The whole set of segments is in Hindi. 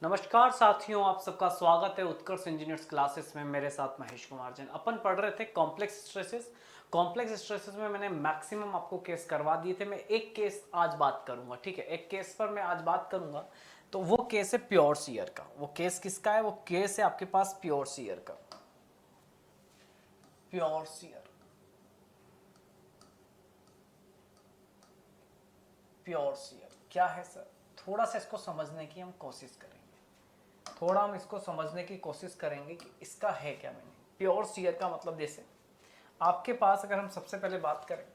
नमस्कार साथियों, आप सबका स्वागत है उत्कर्ष इंजीनियर्स क्लासेस में। मेरे साथ महेश कुमार जैन। अपन पढ़ रहे थे कॉम्प्लेक्स स्ट्रेसेस। कॉम्प्लेक्स स्ट्रेसेस में मैंने मैक्सिमम आपको केस करवा दिए थे। मैं एक केस आज बात करूंगा, ठीक है। एक केस पर मैं आज बात करूंगा, तो वो केस है प्योर शियर का। वो केस किसका है? वो केस है आपके पास प्योर शियर का। प्योर शियर, प्योर शियर क्या है सर? थोड़ा सा इसको समझने की हम कोशिश करेंगे। थोड़ा हम इसको समझने की कोशिश करेंगे कि इसका है क्या मीनिंग। प्योर शियर का मतलब, जैसे आपके पास, अगर हम सबसे पहले बात करें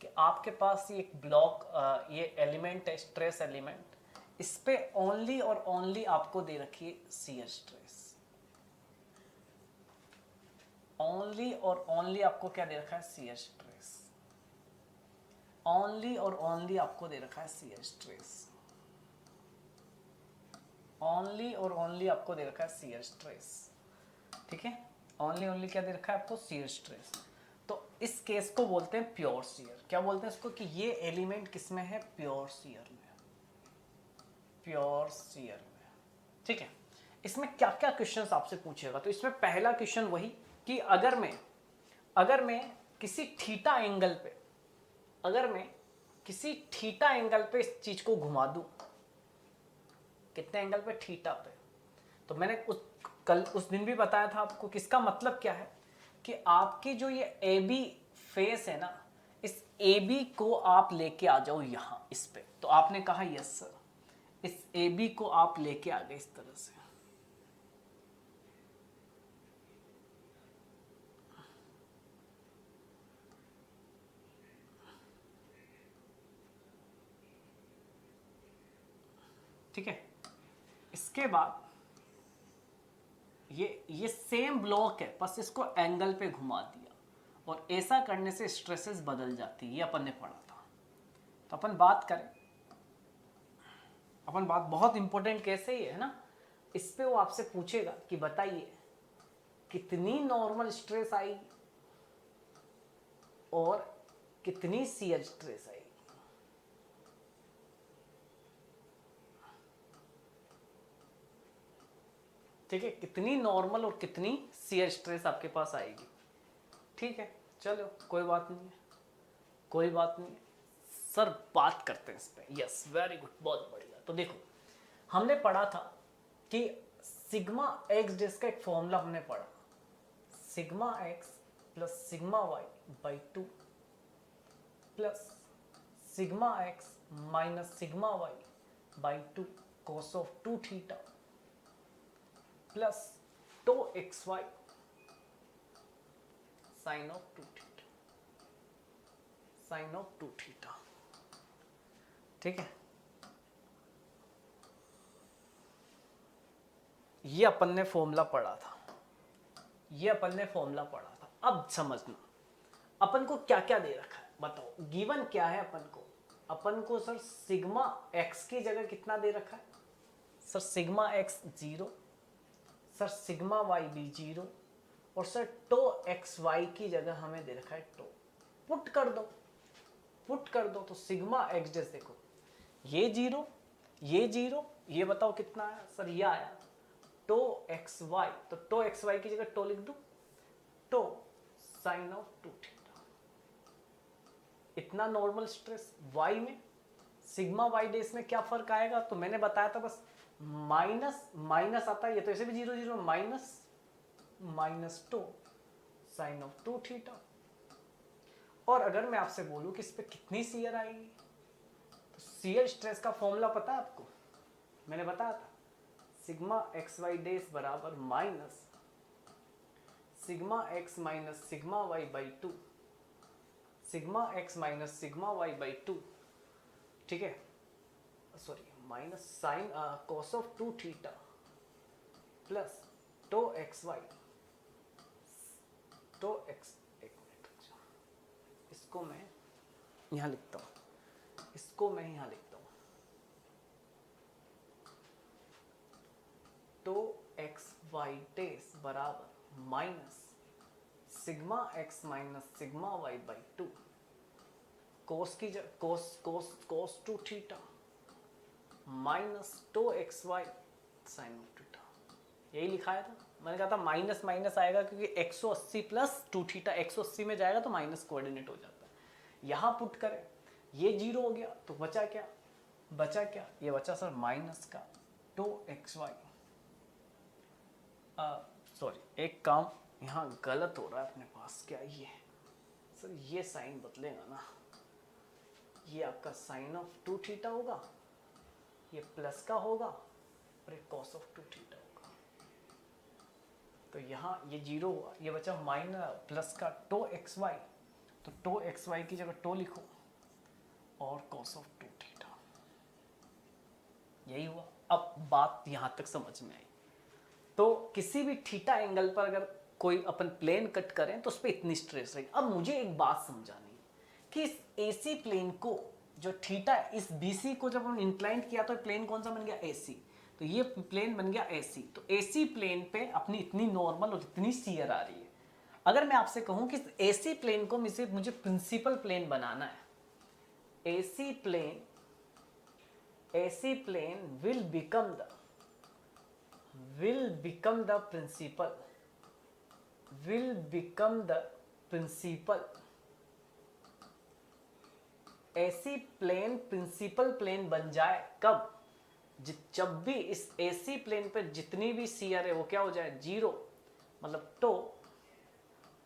कि आपके पास ये एक ब्लॉक, ये एलिमेंट है, स्ट्रेस एलिमेंट। इस पे ओनली और ओनली आपको दे रखी है शियर स्ट्रेस। ओनली और ओनली आपको क्या दे रखा है? Shear stress. ओनली और ओनली आपको दे रखा है शियर स्ट्रेस। ओनली और ओनली आपको दे रखा है शियर स्ट्रेस, ठीक है। ओनली ओनली क्या दे रखा है आपको? Shear stress. तो इस केस को बोलते हैं प्योर शियर। क्या बोलते हैं इसको? कि ये एलिमेंट किसमें है? प्योर शियर में। प्योर शियर में, ठीक है। इसमें क्या क्या क्वेश्चंस आपसे पूछेगा? तो इसमें पहला क्वेश्चन वही कि अगर मैं किसी थीटा एंगल पे, अगर मैं किसी थीटा एंगल पे इस चीज को घुमा दूं, कितने एंगल पे? थीटा पे। तो मैंने उस दिन भी बताया था आपको कि इसका मतलब क्या है कि आपकी जो ये ए बी फेस है ना, इस ए बी को आप लेके आ जाओ यहां इस पे। तो आपने कहा यस सर, इस ए बी को आप लेके आ गए इस तरह से, ठीक है। इसके बाद ये सेम ब्लॉक है, बस इसको एंगल पे घुमा दिया, और ऐसा करने से स्ट्रेसेस बदल जाती है। ये अपन ने पढ़ा था। तो अपन बात बहुत इंपॉर्टेंट कैसे ही है ना। इस पे वो आपसे पूछेगा कि बताइए कितनी नॉर्मल स्ट्रेस आएगी और कितनी शियर स्ट्रेस आएगी। ठीक है, कितनी नॉर्मल और कितनी शियर स्ट्रेस आपके पास आएगी। ठीक है, चलो कोई बात नहीं है, कोई बात नहीं है सर। बात करते हैं इस पे। यस, वेरी गुड, बहुत बढ़िया। तो देखो, हमने पढ़ा था कि सिग्मा एक्स डेस का एक फॉर्मूला हमने पढ़ा, sigma x plus sigma y by two plus sigma x minus sigma y by two cos of two theta plus tau x y sine of two theta, sine of two theta. ठीक है, ये अपन ने फॉर्मूला पढ़ा था, ये अपन ने फॉर्मूला पढ़ा था। अब समझना अपन को क्या क्या दे रखा है, बताओ। गिवन क्या है अपन को सर सिग्मा एक्स की जगह कितना दे रखा है sir? Sigma x 0, sir sigma y भी 0, और सर टो एक्स वाई की जगह हमें दे रखा है टो। पुट कर दो, पुट कर दो। तो सिग्मा एक्स जैसे देखो, ये 0, ये 0, ये बताओ कितना आया सर? ये आया टो एक्स वाई। तो टो एक्स वाई की जगह टो लिख दो, tau sine of two theta. इतना नॉर्मल स्ट्रेस वाई में, सिग्मा वाई डेस में क्या फर्क आएगा? तो मैंने बताया था, बस माइनस माइनस आता है, ये तो ऐसे भी 0 0, minus minus two sine of two theta. और अगर मैं आपसे बोलूं कि इस पे कितनी शियर आएगी, तो शियर स्ट्रेस का फॉर्मूला पता है आपको? मैंने बताया था, सिग्मा एक्स वाई डेस बराबर minus sigma x minus sigma y by two, sigma x minus sigma y by two, ठीक है। Sorry, minus sine cos of two theta plus tau x y, tau x, एक मिनट, इसको मैं यहां लिखता हूं, इसको मैं यहां लिखता हूं, टो एक्स वाई डेस बराबर minus sigma x minus sigma y by two, cos की cos cos cos two theta minus tau x y sine of theta, यही लिखाया था। मैंने कहा था माइनस माइनस आएगा क्योंकि 180 प्लस 2 थीटा 180 में जाएगा तो माइनस कोऑर्डिनेट हो जाता है। यहाँ पुट करें, ये 0 हो गया तो बचा क्या, ये बचा सर माइनस का 2xy। सॉरी, एक काम यहाँ गलत हो रहा है अपने पास, क्या ये सर, ये साइन बदलेगा ना, ये आपका साइन ऑफ 2 थीटा होगा, ये प्लस का होगा और ये कॉस ऑफ 2 थीटा होगा। तो यहाँ ये 0 हुआ, ये बचा माइनस प्लस का 2xy, तो 2xy की जगह 2 लिखो और कॉस ऑफ 2 थीटा, यही हुआ। अब बात यहाँ तक समझ में आई। तो किसी भी थीटा एंगल पर अगर कोई अपन प्लेन कट करें तो उस पर इतनी स्ट्रेस रहेगी। अब मुझे एक बात समझानी है कि इस AC प्लेन को, जो थीटा इस BC को जब हम इंक्लाइंट किया तो प्लेन कौन सा बन गया, AC। तो ये प्लेन बन गया AC। तो AC प्लेन पे अपनी इतनी नॉर्मल और इतनी शियर आ रही है। अगर मैं आपसे कहूं कि AC प्लेन को मुझे प्रिंसिपल प्लेन बनाना है, AC plane will become the principal AC plane principal plane बन जाए कब, जब भी इस AC प्लेन पर जितनी भी शियर है वो क्या हो जाए, 0। मतलब तो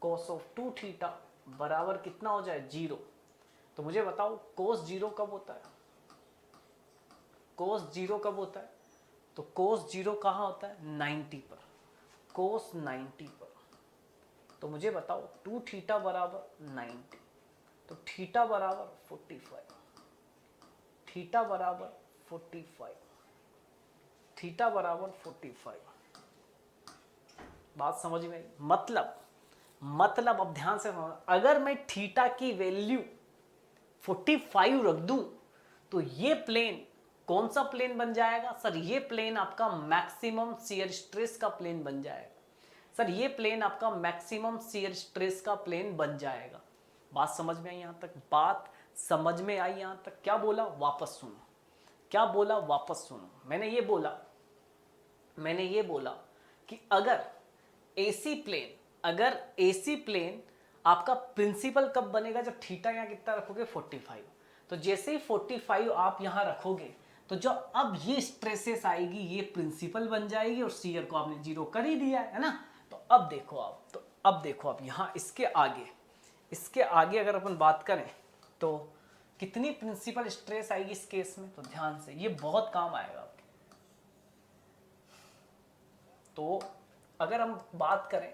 cos ऑफ 2 थीटा बराबर कितना हो जाए, 0। तो मुझे बताओ cos 0 कब होता है, cos 0 कब होता है, तो cos 0 कहाँ होता है, 90 पर, cos 90 पर। तो मुझे बताओ 2 थीटा बराबर 90, तो थीटा बराबर 45, थीटा बराबर 45, थीटा बराबर 45। बात समझ में आई? मतलब अब ध्यान से समझ, अगर मैं थीटा की वैल्यू 45 रख दूं तो ये प्लेन कौन सा प्लेन बन जाएगा सर, ये प्लेन आपका मैक्सिमम शियर स्ट्रेस का प्लेन बन जाएगा सर, ये प्लेन आपका मैक्सिमम शियर स्ट्रेस का प्लेन बन जाएगा। बात समझ में आई यहां तक, बात समझ में आई यहां तक। क्या बोला वापस सुनो, क्या बोला वापस सुनो। मैंने ये बोला कि अगर AC प्लेन आपका प्रिंसिपल कब बनेगा, जब थीटा यहाँ कितना रखोगे, 45। तो जैसे ही 45 आप यहाँ रखोगे तो जो अब ये स्ट्रेसेस आएगी ये प्रिंसिपल बन जाएगी और शियर को आपने 0 कर ही दिया है ना। तो अब देखो आप यहाँ इसके आगे अगर अपन बात करें तो कितनी प्रिंसिपल स्ट्रेस आएगी इस केस में, तो ध्यान से ये बहुत काम आएगा आपके। तो अगर हम बात करें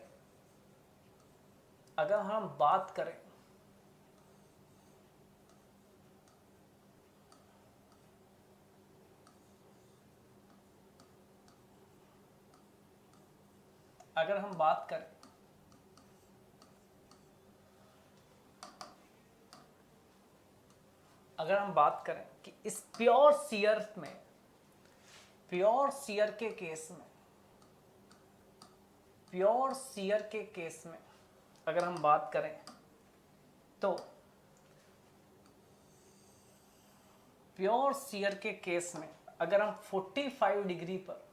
कि इस प्योर शियर के केस में अगर हम बात करें तो प्योर शियर के केस में अगर हम 45 डिग्री पर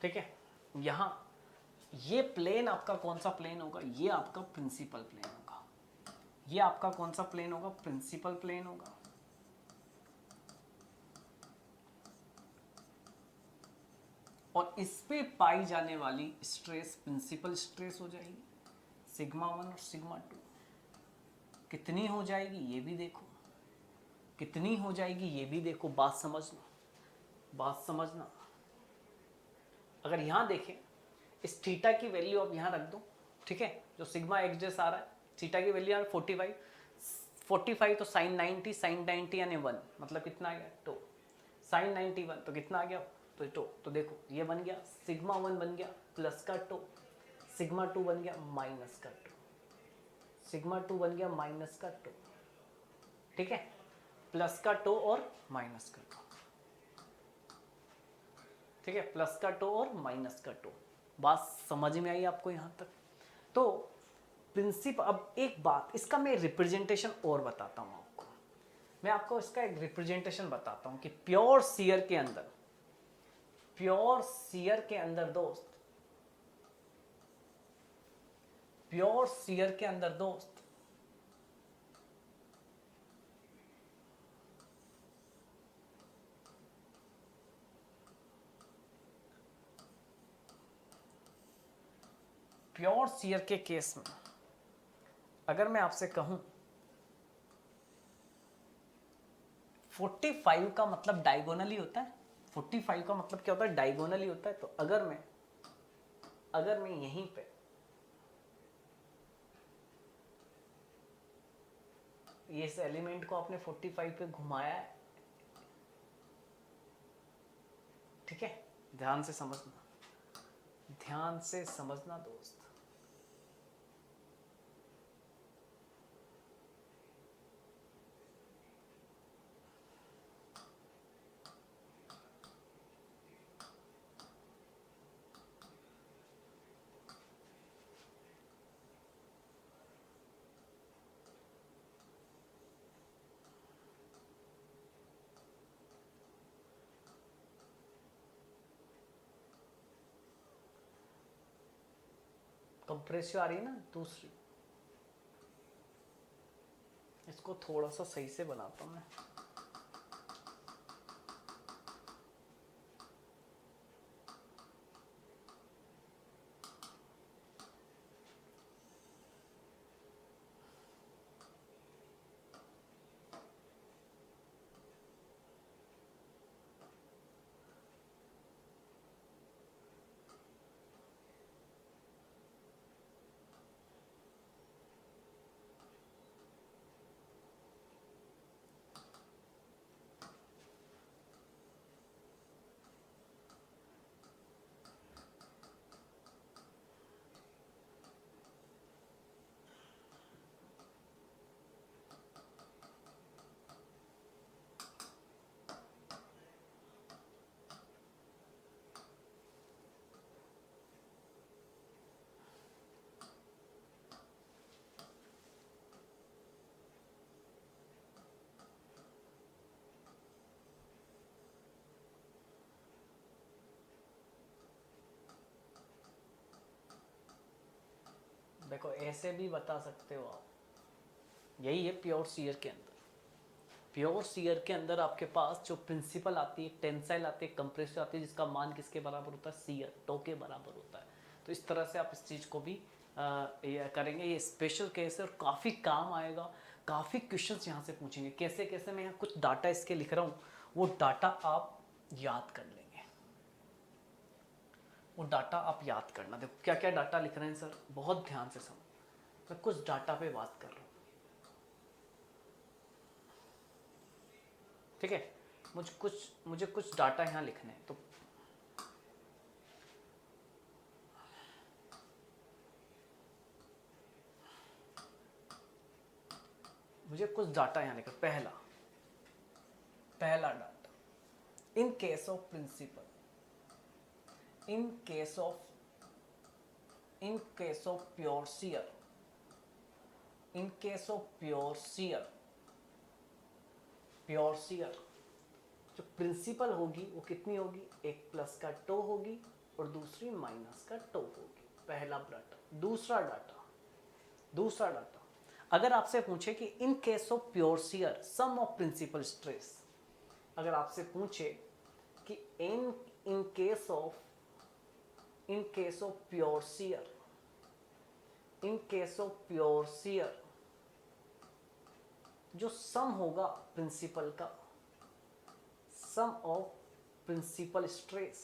ठीक है, यहां ये प्लेन आपका कौन सा प्लेन होगा, ये आपका प्रिंसिपल प्लेन होगा। ये आपका कौन सा प्लेन होगा, प्रिंसिपल प्लेन होगा। और इस पे पाई जाने वाली स्ट्रेस प्रिंसिपल स्ट्रेस हो जाएगी सिग्मा 1 और सिग्मा 2। कितनी हो जाएगी ये भी देखो, कितनी हो जाएगी ये भी देखो। बात समझना। अगर यहां देखें इस थीटा की वैल्यू अब यहां रख दो, ठीक है, जो सिग्मा एक्स जैसा आ रहा है, थीटा की वैल्यू 45 तो साइन 90 यानी 1, मतलब कितना आ गया 2, साइन 91 तो कितना आ गया तो 2। तो देखो ये बन गया सिग्मा 1 बन गया प्लस का 2, सिग्मा 2 बन गया माइनस का 2, सिग्मा 2 बन गया माइनस का 2। ठीक है, प्लस का टो और माइनस का टो, ठीक है, प्लस का टो और माइनस का टो। बात समझ में आई आपको यहां तक? तो प्रिंसिपल, अब एक बात, इसका मैं रिप्रेजेंटेशन और बताता हूं आपको। मैं आपको इसका एक रिप्रेजेंटेशन बताता हूं कि प्योर शियर के अंदर, प्योर शियर के अंदर दोस्त, प्योर शियर के अंदर दोस्त, प्योर शियर के केस में अगर मैं आपसे कहूं 45 का मतलब डायगोनली होता है, 45 का मतलब क्या होता है? डायगोनली होता है। तो अगर मैं यहीं पे इस एलिमेंट को आपने 45 पे घुमाया है, ठीक है, ध्यान से समझना, ध्यान से समझना दोस्त। कंप्रेसिव आ रही है ना दूसरी, इसको थोड़ा सा सही से बनाता हूं मैं। देखो ऐसे भी बता सकते हो आप, यही है प्योर शियर के अंदर। प्योर शियर के अंदर आपके पास जो प्रिंसिपल आती है, टेंसाइल आती है, कंप्रेसिव आती है, जिसका मान किसके बराबर होता है? शियर, टो के बराबर होता है। तो इस तरह से आप इस चीज़ को भी ये करेंगे। ये स्पेशल केस है और काफ़ी काम आएगा। काफ़ी क्वेश्चंस यहाँ से पूछेंगे। कैसे कैसे मैं यहाँ कुछ डाटा इसके लिख रहा हूँ, वो डाटा आप याद कर लेंगे, वो डाटा आप याद करना। देखो क्या क्या डाटा लिख रहे हैं सर, बहुत ध्यान से समझ। मैं कुछ डाटा पे बात कर रहा हूँ, ठीक है। मुझे कुछ डाटा यहाँ लिखने हैं, तो मुझे कुछ डाटा यहाँ लिखा। पहला data, in case of principal, in case of pure shear, in case of pure shear, pure shear जो प्रिंसिपल होगी वो कितनी होगी? एक प्लस का टो होगी और दूसरी माइनस का टो होगी। पहला डाटा। दूसरा डाटा, अगर आपसे पूछे कि in case of pure shear sum of principal stress, अगर आपसे पूछे कि in case of pure shear, in case of pure shear जो सम होगा प्रिंसिपल का, sum of principal stress,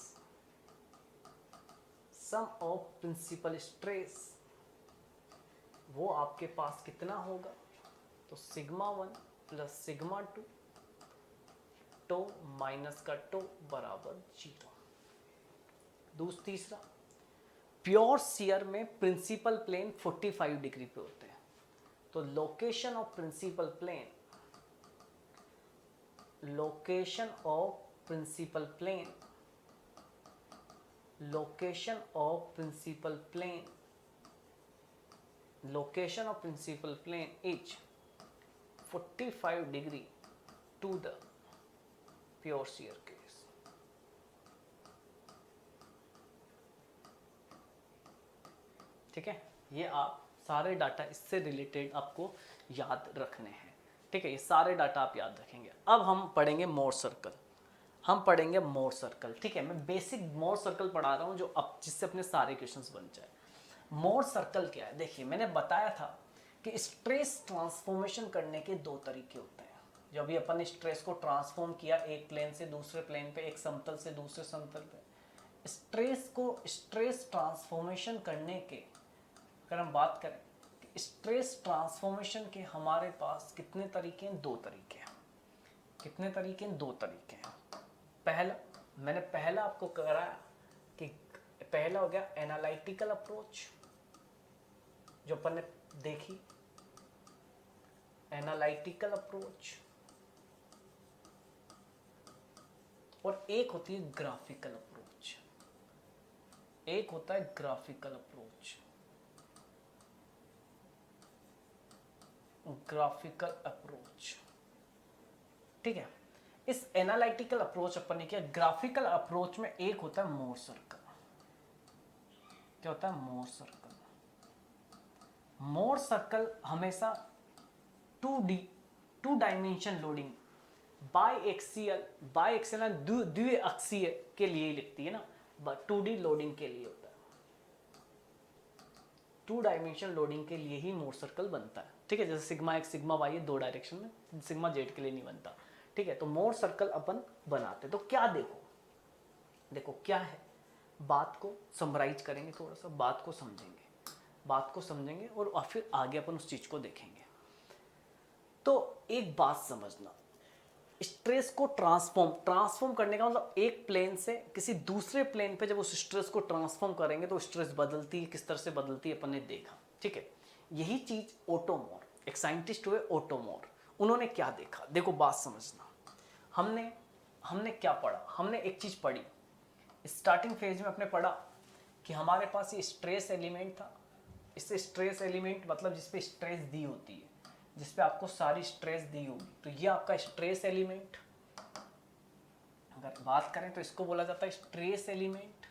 sum of principal stress, वो आपके पास कितना होगा? तो sigma 1 plus sigma 2 tau minus का टो बराबर 0। तीसरा, प्योर शियर में प्रिंसिपल प्लेन 45 डिग्री पे होते हैं। तो location of principal plane location of principal plane, location of principal plane, location of principal plane is 45 degree to the pure shear case. ठीक है, ये आप सारे डाटा इससे रिलेटेड आपको याद रखने हैं। ठीक है, ये सारे डाटा आप याद रखेंगे। अब हम पढ़ेंगे मोर सर्कल, हम पढ़ेंगे मोर सर्कल। ठीक है, मैं बेसिक मोर सर्कल पढ़ा रहा हूँ जो अब जिससे अपने सारे क्वेश्चंस बन जाए। मोर सर्कल क्या है? देखिए, मैंने बताया था कि स्ट्रेस ट्रांसफॉर्मेशन करने के दो तरीके होते हैं। जब भी अपन ने स्ट्रेस को ट्रांसफॉर्म किया एक प्लेन से दूसरे प्लेन पे, एक समतल से दूसरे समतल पे, स्ट्रेस को स्ट्रेस ट्रांसफॉर्मेशन करने के अगर हम बात करें, स्ट्रेस ट्रांसफॉर्मेशन के हमारे पास कितने तरीके हैं? दो तरीके हैं। कितने तरीके हैं? दो तरीके हैं। पहला, मैंने पहला आपको कराया कि पहला हो गया एनालिटिकल अप्रोच, जो अपन ने देखी, एनालिटिकल अप्रोच, और एक होती है ग्राफिकल अप्रोच। एक होता है ग्राफिकल अप्रोच, ग्राफिकल अप्रोच। ठीक है, इस एनालिटिकल अप्रोच अपन ने किया। ग्राफिकल अप्रोच में एक होता है मोर सर्कल। क्या होता है? मोर सर्कल। मोर सर्कल हमेशा 2D, 2 dimension loading, biaxial द्विअक्षीय के लिए ही लिखती है ना, 2D लोडिंग के लिए होता है, 2 डायमेंशन लोडिंग के लिए ही मोर सर्कल बनता है। ठीक है, जैसे सिग्मा एक्स सिग्मा वाई है 2 डायरेक्शन में, सिग्मा जेड के लिए नहीं बनता। ठीक है, तो मोर सर्कल अपन बनाते। तो क्या देखो क्या है, बात को समराइज करेंगे, थोड़ा सा बात को समझेंगे और फिर आगे अपन उस चीज को देखेंगे। तो एक बात समझना, स्ट्रेस को ट्रांसफॉर्म करने का मतलब एक प्लेन से किसी दूसरे प्लेन पे जब उस स्ट्रेस को ट्रांसफॉर्म करेंगे तो स्ट्रेस बदलती है, किस तरह से बदलती है अपन ने देखा। ठीक है, यही चीज ओटो मोर, एक साइंटिस्ट हुए ओटो मोर, उन्होंने क्या देखा? देखो बात समझना, हमने क्या पढ़ा? हमने एक चीज पढ़ी स्टार्टिंग फेज में, अपने पढ़ा कि हमारे पास ये स्ट्रेस एलिमेंट था। इससे स्ट्रेस एलिमेंट मतलब जिसपे स्ट्रेस दी होती है, जिसपे आपको सारी स्ट्रेस दी होगी, तो ये आपका स्ट्रेस एलिमेंट। अगर बात करें तो इसको बोला जाता है स्ट्रेस एलिमेंट,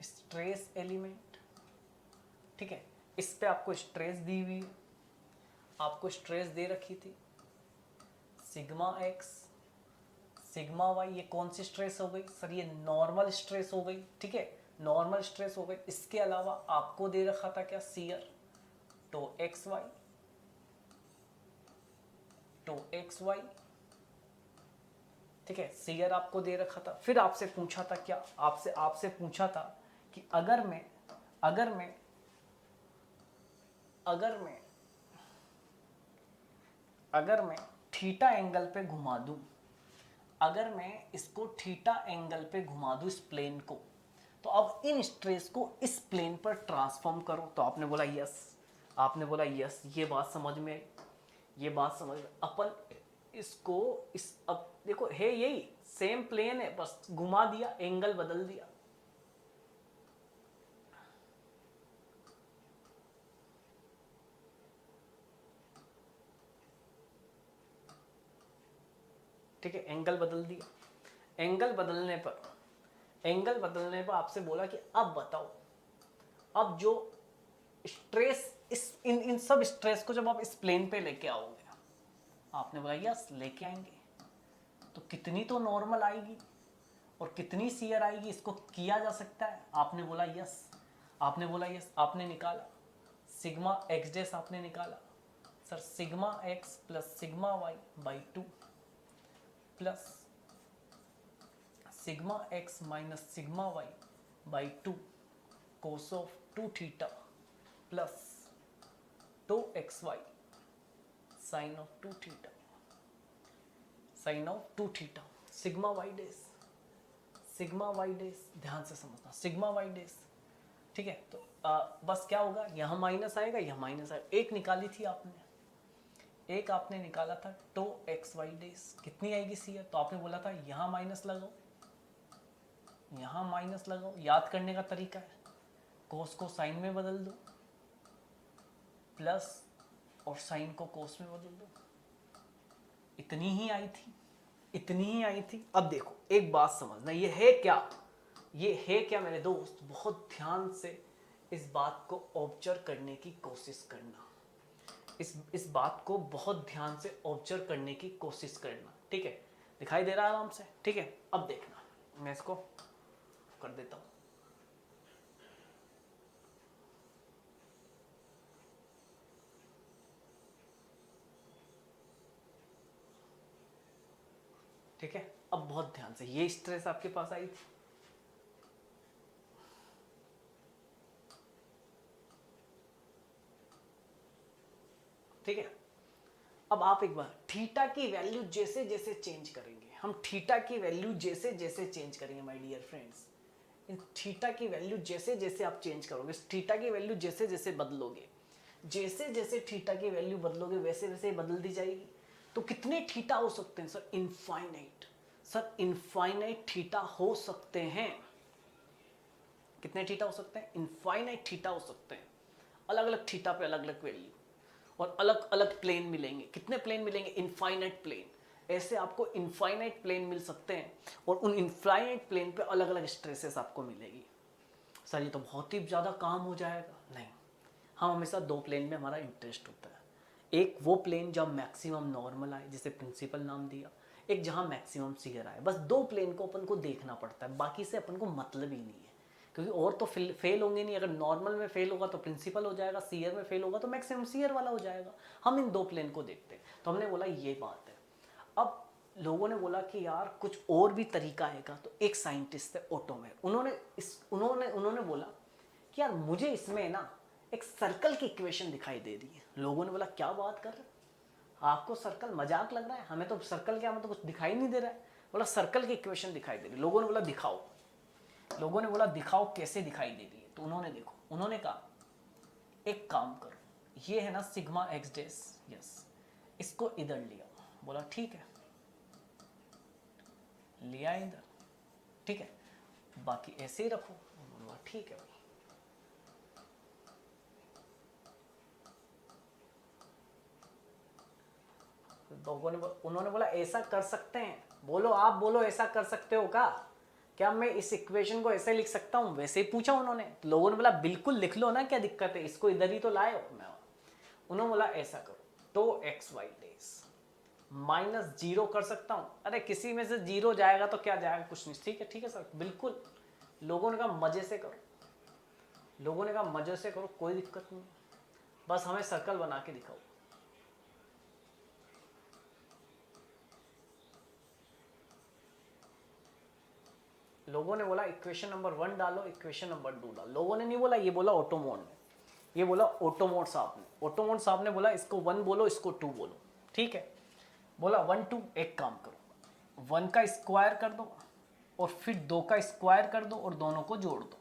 स्ट्रेस एलिमेंट। ठीक है, इस पे आपको स्ट्रेस दी हुई है, आपको स्ट्रेस दे रखी थी सिग्मा एक्स सिग्मा वाई। ये कौन सी स्ट्रेस हो गई सर? ये नॉर्मल स्ट्रेस हो गई। ठीक है, नॉर्मल स्ट्रेस हो गई। इसके अलावा आपको दे रखा था क्या? Shear, tau x y. ठीक है, शियर आपको दे रखा था। फिर आपसे पूछा था क्या? आपसे पूछा था कि अगर मैं थीटा एंगल पे घुमा दूं, अगर मैं इसको थीटा एंगल पे घुमा दूं इस प्लेन को, तो अब इन स्ट्रेस को इस प्लेन पर ट्रांसफॉर्म करो। तो आपने बोला यस, ये बात समझ में आई, अपन इसको अब देखो है यही सेम प्लेन है, बस घुमा दिया, एंगल बदल दिया। ठीक है, एंगल बदल दिया। एंगल बदलने पर आपसे बोला कि अब बताओ, अब जो स्ट्रेस इन सब स्ट्रेस को जब आप इस प्लेन पे लेके आओगे, आपने बोला यस लेके आएंगे, तो कितनी तो नॉर्मल आएगी और कितनी शियर आएगी, इसको किया जा सकता है। आपने बोला यस, आपने निकाला सिग्मा एक्स डेस, आपने निकाला sir sigma x plus sigma y by 2 plus sigma x minus sigma y by 2 cos of 2 theta plus 2 x y sine of 2 theta sigma y dash, ध्यान से समझना, सिग्मा वाई डेस। ठीक है, तो बस क्या होगा, यहाँ माइनस आएगा, यहाँ माइनस आएगा। एक निकाली थी आपने, एक आपने निकाला था टो एक्स वाई डेज, कितनी आएगी सी, तो आपने बोला था यहाँ माइनस लगाओ, यहाँ माइनस लगाओ। याद करने का तरीका है, कोस को साइन में बदल दो, प्लस और साइन को कोस में बदल दो। इतनी ही आई थी, इतनी ही आई थी। अब देखो एक बात समझना, ये है क्या, ये है क्या मेरे दोस्त, बहुत ध्यान से इस बात को ऑब्जर्व करने की कोशिश करना, इस बात को बहुत ध्यान से ऑब्जर्व करने की कोशिश करना, ठीक है। दिखाई दे रहा है आराम से, ठीक है। अब देखना, मैं इसको कर देता हूं, ठीक है। अब बहुत ध्यान से, ये स्ट्रेस आपके पास आई थी, ठीक है। अब आप एक बार थीटा की वैल्यू जैसे जैसे चेंज करेंगे, हम थीटा की वैल्यू जैसे जैसे चेंज करेंगे माय डियर फ्रेंड्स, इन थीटा की वैल्यू जैसे जैसे आप चेंज करोगे, थीटा की वैल्यू जैसे जैसे बदलोगे, जैसे जैसे थीटा की वैल्यू बदलोगे वैसे वैसे बदल दी जाएगी। तो कितने थीटा हो सकते हैं sir, infinite, sir infinite theta हो सकते हैं। कितने थीटा हो सकते हैं, इनफाइनाइट थीटा हो सकते हैं। अलग अलग थीटा पे अलग अलग वैल्यू और अलग अलग प्लेन मिलेंगे। कितने प्लेन मिलेंगे, इनफाइनाइट प्लेन। ऐसे आपको इनफाइनाइट प्लेन मिल सकते हैं और उन इनफाइनाइट प्लेन पे अलग अलग स्ट्रेसेस आपको मिलेगी। सर ये तो बहुत ही ज़्यादा काम हो जाएगा, नहीं। हम हमेशा दो प्लेन में हमारा इंटरेस्ट होता है, एक वो प्लेन जहाँ मैक्सिमम नॉर्मल आए, जिसे प्रिंसिपल नाम दिया, एक जहाँ मैक्सिमम सीयर आए। बस दो प्लेन को अपन को देखना पड़ता है, बाकी से अपन को मतलब ही नहीं है, क्योंकि और तो फेल होंगे नहीं। अगर नॉर्मल में फेल होगा तो प्रिंसिपल हो जाएगा, सीयर में फेल होगा तो मैक्सिमम सीयर वाला हो जाएगा। हम इन दो प्लेन को देखते हैं, तो हमने बोला ये बात है। अब लोगों ने बोला कि यार कुछ और भी तरीका है का, तो एक साइंटिस्ट थे ऑटोमेर, उन्होंने बोला कि यार मुझे इसमें ना एक सर्कल की इक्वेशन दिखाई दे रही है। लोगों ने बोला क्या बात कर रहे हैं, आपको सर्कल मजाक लग रहा है, हमें तो सर्कल क्या, हमें तो कुछ दिखाई नहीं दे रहा है। बोला सर्कल की इक्वेशन दिखाई दे रही है। लोगों ने बोला दिखाओ, लोगों ने बोला दिखाओ कैसे दिखाई दे रही है। तो उन्होंने देखो, उन्होंने कहा एक काम करो, ये है ना सिग्मा एक्स डेस, यस, इसको इधर लिया। बोला ठीक है, लिया इधर, ठीक है, बाकी ऐसे ही रखो। बोला ठीक है भाई। लोगों ने उन्होंने बोला ऐसा कर सकते हैं, बोलो आप बोलो ऐसा कर सकते हो क्या मैं इस इक्वेशन को ऐसे लिख सकता हूँ, वैसे ही पूछा उन्होंने। तो लोगों ने बोला बिल्कुल लिख लो ना, क्या दिक्कत है, इसको इधर ही तो लाए हो। मैं उन्होंने बोला ऐसा करो, तो x y dash minus zero कर सकता हूँ। अरे किसी में से जीरो जाएगा तो क्या जाएगा, कुछ नहीं, ठीक है सर बिल्कुल। लोगों ने कहा मजे से करो, लोगों ने कहा मजे से करो, कोई दिक्कत नहीं, बस हमें सर्कल बना के दिखाओ। लोगों ने बोला इक्वेशन नंबर 1 डालो, इक्वेशन नंबर 2 डालो। लोगों ने नहीं बोला, ये बोला ऑटोमोड ने, ये बोला ऑटोमोड साहब ने। ऑटोमोड साहब ने बोला इसको 1 बोलो, इसको 2 बोलो, ठीक है। बोला 1 2, एक काम करो 1 का स्क्वायर कर दो और फिर 2 का स्क्वायर कर दो और दोनों को जोड़ दो।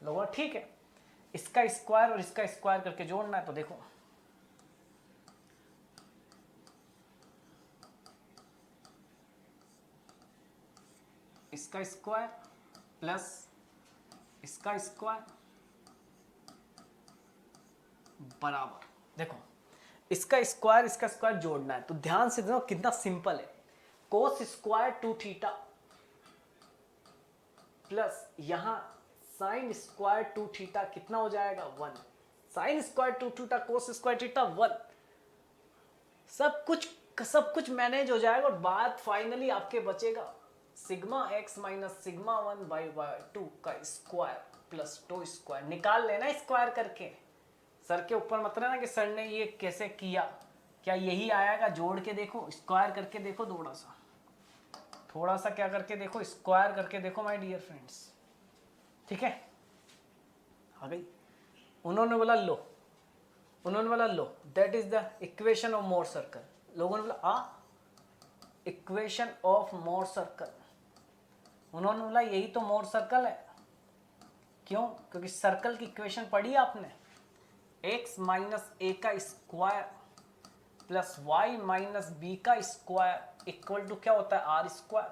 लोगों ठीक है, इसका स्क्वायर और इसका स्क्वायर करके जोड़ना है। तो देखो इसका स्क्वायर प्लस इसका स्क्वायर बराबर, देखो इसका स्क्वायर जोड़ना है। तो ध्यान से देखो कितना सिंपल है, कोस स्क्वायर 2 थीटा प्लस यहां साइन स्क्वायर 2 थीटा, कितना हो जाएगा 1। Sine square 2 theta cos square theta 1, सब कुछ मैनेज हो जाएगा और बात फाइनली आपके बचेगा sigma x minus sigma 1 by 2 का स्क्वायर प्लस 2 स्क्वायर। निकाल लेना स्क्वायर करके, सर के ऊपर मत रहना कि सर ने ये कैसे किया, क्या यही आएगा, जोड़ के देखो, स्क्वायर करके देखो, थोड़ा सा क्या करके देखो, स्क्वायर करके देखो माय डियर फ्रेंड्स, ठीक है। आ गई। उन्होंने बोला लो that is the equation of Mohr circle. लोगों ने बोला इक्वेशन ऑफ मोर सर्कल। उन्होंने बोला यही तो मोर सर्कल है। क्यों, क्योंकि सर्कल की इक्वेशन पढ़ी आपने, x माइनस ए का square plus y minus b का स्क्वायर इक्वल टू क्या होता है आर स्क्वायर।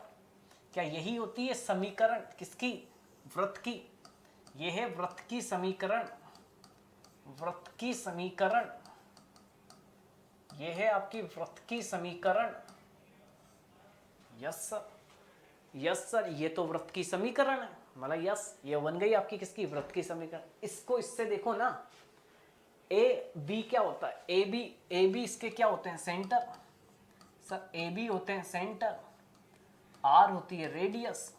क्या यही होती है समीकरण किसकी, वृत्त की। यह है वृत्त की समीकरण, वृत्त की समीकरण, यह है आपकी वृत्त की समीकरण। यस सर, यस सर, ये तो वृत्त की समीकरण है, मतलब यस ये बन गई आपकी किसकी, वृत्त की समीकरण। इसको इससे देखो ना, ए बी क्या होता है, ए बी इसके क्या होते हैं सेंटर, सर ए बी होते हैं सेंटर, आर होती है रेडियस,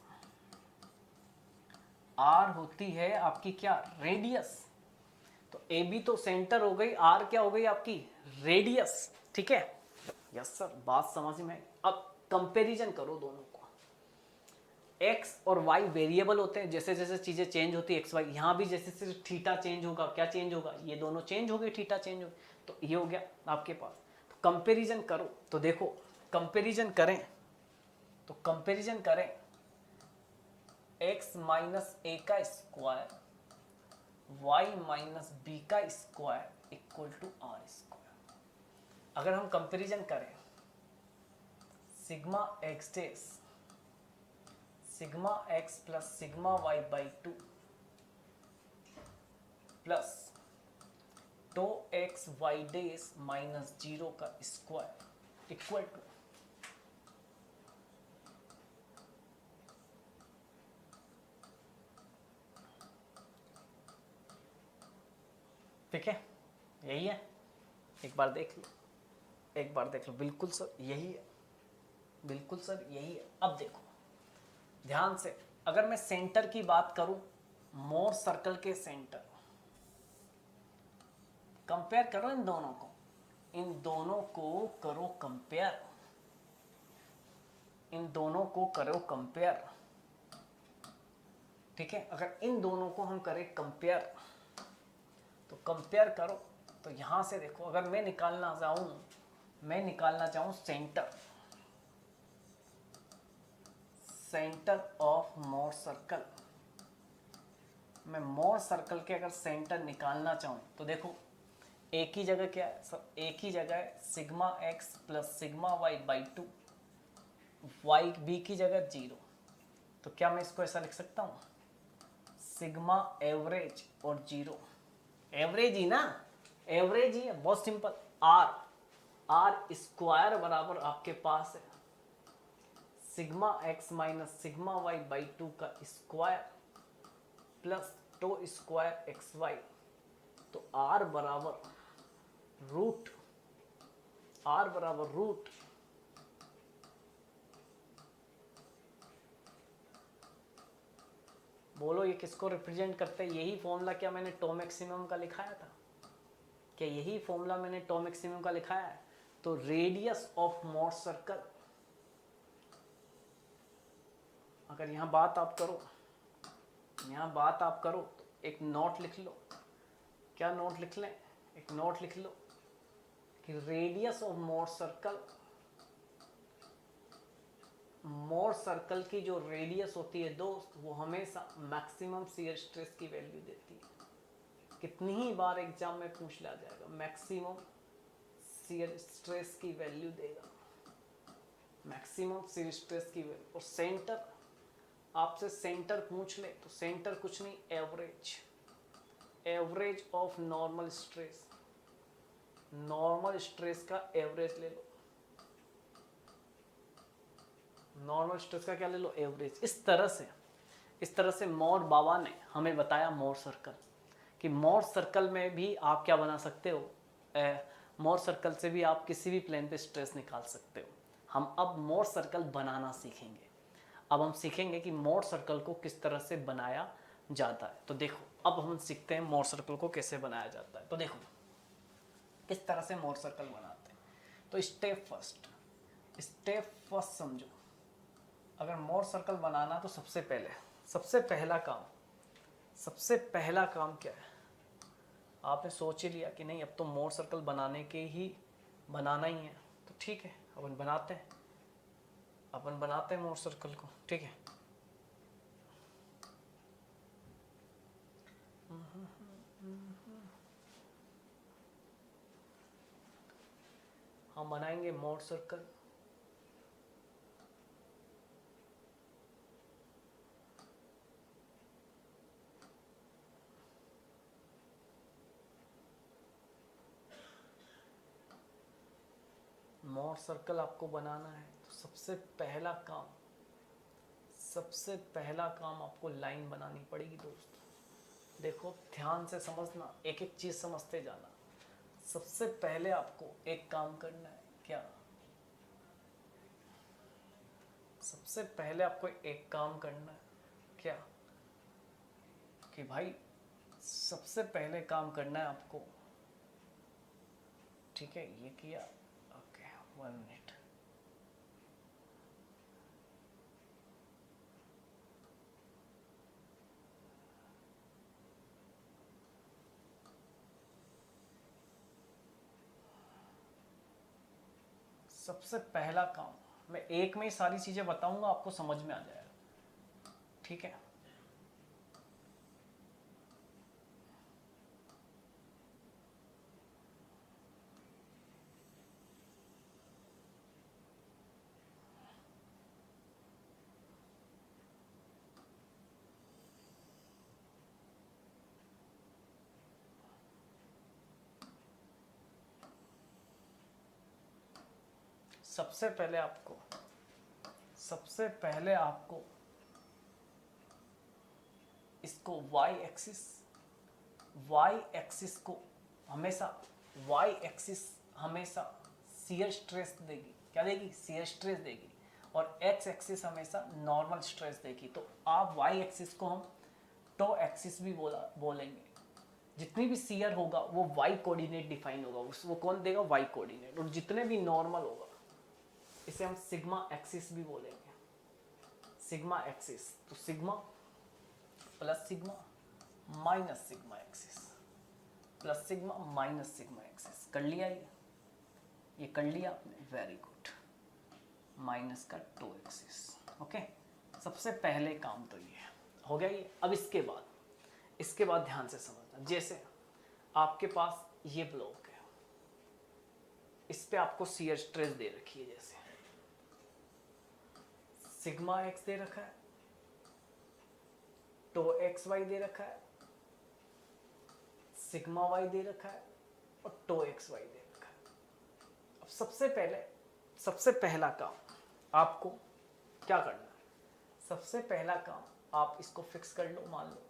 आर होती है आपकी क्या रेडियस। तो ए बी तो सेंटर हो गई, आर क्या हो गई आपकी रेडियस, ठीक है। यस सर, बात समझ में। अब कंपैरिजन करो दोनों को। x और y वेरिएबल होते हैं, जैसे जैसे चीजें चेंज होती है एक्स वाई, यहाँ भी जैसे जैसे थीटा चेंज होगा, क्या चेंज होगा, ये दोनों चेंज हो गए, थीटा चेंज हो गई, तो ये हो गया आपके पास। तो कंपैरिजन करो, तो देखो कंपैरिजन करें, तो कंपैरिजन करें x माइनस ए का स्क्वायर y माइनस बी का square equal to R square. अगर हम कंपैरिजन करें sigma x dash sigma x plus sigma y by 2 plus tau x y dash minus 0 का स्क्वायर इक्वल टू, ठीक है, यही है। एक बार देख लो, एक बार देख लो, बिल्कुल सर यही है, बिल्कुल सर यही है। अब देखो ध्यान से, अगर मैं सेंटर की बात करूं, मोर सर्कल के सेंटर, कंपेयर करो इन दोनों को, इन दोनों को करो कंपेयर, इन दोनों को करो कंपेयर, ठीक है। अगर इन दोनों को हम करें कंपेयर, तो कंपेयर करो, तो यहां से देखो, अगर मैं निकालना चाहूं centre, centre of Mohr circle, मैं मोर सर्कल के अगर सेंटर निकालना चाहूं, तो देखो एक ही जगह क्या है सब, एक ही जगह है sigma x plus sigma y by 2, y b की जगह 0। तो क्या मैं इसको ऐसा लिख सकता हूं, सिग्मा एवरेज और 0, एवरेज ही ना, एवरेज ही है, बहुत सिंपल। आर, आर स्क्वायर बराबर आपके पास है sigma x minus sigma y by 2 का square plus tau square x y. तो आर बराबर रूट, आर बराबर रूट बोलो ये किसको रिप्रेजेंट करते हैं, यही फॉर्मूला क्या मैंने टो मैक्सिमम का लिखाया था, क्या यही फॉर्मूला मैंने टो मैक्सिमम का लिखाया है। तो रेडियस ऑफ मोर सर्कल, अगर यहां बात आप करो, यहां बात आप करो, तो एक नोट लिख लो, क्या नोट लिख लें, एक नोट लिख लो कि radius of Mohr circle, more circle की जो रेडियस होती है दोस्त, वो हमेशा मैक्सिमम शियर स्ट्रेस की वैल्यू देती है। कितनी ही बार एग्जाम में पूछ लिया जाएगा, मैक्सिमम शियर स्ट्रेस की वैल्यू देगा, मैक्सिमम शियर स्ट्रेस की वैल्यू। और सेंटर, आपसे सेंटर पूछ ले तो सेंटर कुछ नहीं, average, average of normal stress, normal stress का एवरेज ले लो, नॉर्मल स्ट्रेस का क्या ले लो, एवरेज। इस तरह से मोर बाबा ने हमें बताया मोर सर्कल, कि मोर सर्कल में भी आप क्या बना सकते हो, मोर सर्कल से भी आप किसी भी प्लेन पे स्ट्रेस निकाल सकते हो। हम अब मोर सर्कल बनाना सीखेंगे, अब हम सीखेंगे कि मोर सर्कल को किस तरह से बनाया जाता है। तो देखो अब हम सीखते हैं मोर सर्कल को कैसे बनाया जाता है। तो देखो किस तरह से मोर सर्कल बनाते हैं। तो स्टेप फर्स्ट समझो, अगर मोर सर्कल बनाना तो सबसे पहला काम क्या है, आपने सोच ही लिया कि नहीं अब तो मोर सर्कल बनाना ही है, तो ठीक है अपन बनाते हैं मोर सर्कल को, ठीक है। हम बनाएंगे मोड सर्कल। मोड सर्कल आपको बनाना है तो सबसे पहला काम आपको लाइन बनानी पड़ेगी दोस्त। देखो ध्यान से समझना, एक एक चीज समझते जाना। सबसे पहले आपको एक काम करना है। क्या? सबसे पहले आपको एक काम करना है। क्या? कि भाई सबसे पहले काम करना है आपको, ठीक है, ये किया, ओके 1 मिनट। सबसे पहला काम, मैं एक में ही सारी चीजें बताऊंगा, आपको समझ में आ जाएगा, ठीक है। सबसे पहले आपको इसको y एक्सिस शियर स्ट्रेस देगी। क्या देगी? शियर स्ट्रेस देगी। और x एक्सिस हमेशा नॉर्मल स्ट्रेस देगी। तो आप y एक्सिस को हम टो एक्सिस भी बोलेंगे। जितनी भी शियर होगा वो y कोऑर्डिनेट डिफाइन होगा, वो कौन देगा? y coordinate. और जितने भी नॉर्मल होगा इसे हम सिग्मा एक्सिस भी बोलेंगे। सिग्मा एक्सिस, तो sigma plus sigma minus sigma axis, plus sigma minus sigma axis. कर लिया ये कर लिया आपने, वेरी गुड। माइनस का टो एक्सिस, ओके। सबसे पहले काम तो ये हो गया ये। अब इसके बाद ध्यान से समझना। जैसे आपके पास ये ब्लॉक है, इस पे आपको शियर स्ट्रेस दे रखी है, जैसे सिग्मा एक्स दे रखा है, टो एक्स वाई दे रखा है, सिग्मा वाई दे रखा है और टो एक्स वाई दे रखा है। अब सबसे पहला काम आपको क्या करना है? सबसे पहला काम आप इसको फिक्स कर लो। मान लो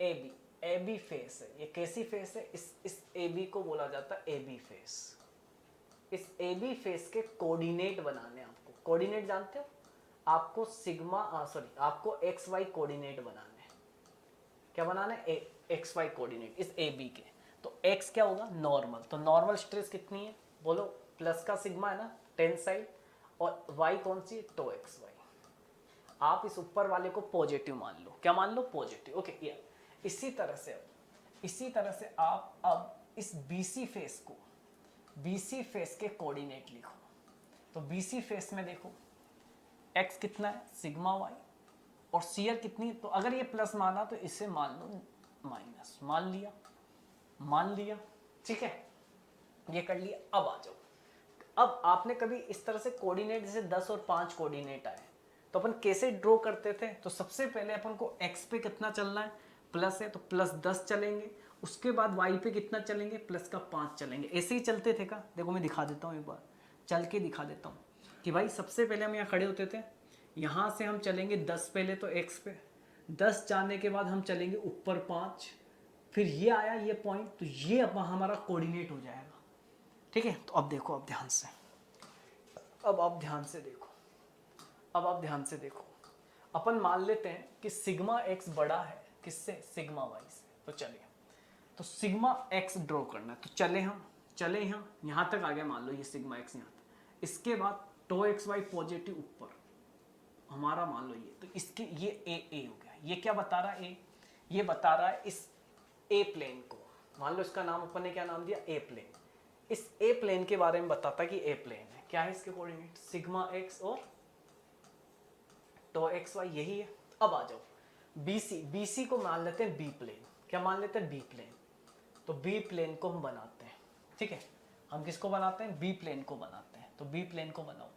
ए बी फेस है। ये कैसी फेस है? इस ए बी को बोला जाता है ए बी फेस। इस ए बी फेस के कोऑर्डिनेट बनाने हैं आपको। कोऑर्डिनेट जानते हो? आपको आपको एक्स वाई कोऑर्डिनेट बनाने हैं। क्या बनाना है? एक्स वाई कोऑर्डिनेट इस ए बी के। तो एक्स क्या होगा? नॉर्मल। तो नॉर्मल स्ट्रेस कितनी है? बोलो, प्लस का सिग्मा है ना टेंसाइल, और वाई कौन सी? To x Y. आप इस ऊपर वाले को पॉजिटिव मान लो। क्या मान लो? Positive, okay. ये इसी तरह से आप अब इस बीसी फेस के कोऑर्डिनेट लिखो। तो बीसी फेस में देखो x कितना है? Sigma Y. और शियर कितनी? तो अगर ये प्लस माना तो इसे मान लो माइनस। मान लिया, ठीक है, ये कर लिया। अब आ जाओ। अब आपने कभी इस तरह से कोऑर्डिनेट, जैसे 10 और 5 कोऑर्डिनेट आए तो अपन कैसे ड्रॉ करते थे? तो सबसे पहले अपन को x पे कितना चलना है? प्लस है तो प्लस 10 चलेंगे। उसके बाद y पे कितना चलेंगे? प्लस का 5 चलेंगे। ऐसे ही चलते थे का? देखो मैं दिखा देता हूँ, एक बार चल के दिखा देता हूँ कि भाई सबसे पहले हम यहाँ खड़े होते थे, यहाँ से हम चलेंगे 10 पहले तो x पे, 10 जाने के बाद हम चलेंगे ऊपर 5, फिर ये आया ये पॉइंट, तो ये अब हमारा कोऑर्डिनेट हो जाएगा, ठीक है। तो अब देखो, अब ध्यान से देखो, अपन मान लेते हैं कि सिग्मा एक्स बड़ा है किससे? सिग्मा वाई से। तो चलिए, तो सिग्मा एक्स ड्रॉ करना है। तो चले यहाँ तक आ गया, मान लो ये सिग्मा एक्स यहाँ तक। इसके बाद टो एक्स वाई पॉजिटिव ऊपर हमारा, मान लो ये, तो इसके ये ए हो गया। ये क्या बता रहा है? ये बता रहा है इस ए प्लेन को, मान लो इसका नाम अपन ने क्या नाम दिया? ए प्लेन। इस ए प्लेन के बारे में बताता कि ए प्लेन है। क्या है इसके कोऑर्डिनेट? सिग्मा एक्स और टो एक्स वाई, यही है। अब आ जाओ बीसी को मान लेते हैं बी प्लेन। क्या मान लेते हैं? B plane. तो बी प्लेन को हम बनाते हैं, ठीक है। हम किसको बनाते हैं, बी प्लेन को बनाते हैं। तो बी प्लेन को बनाओ,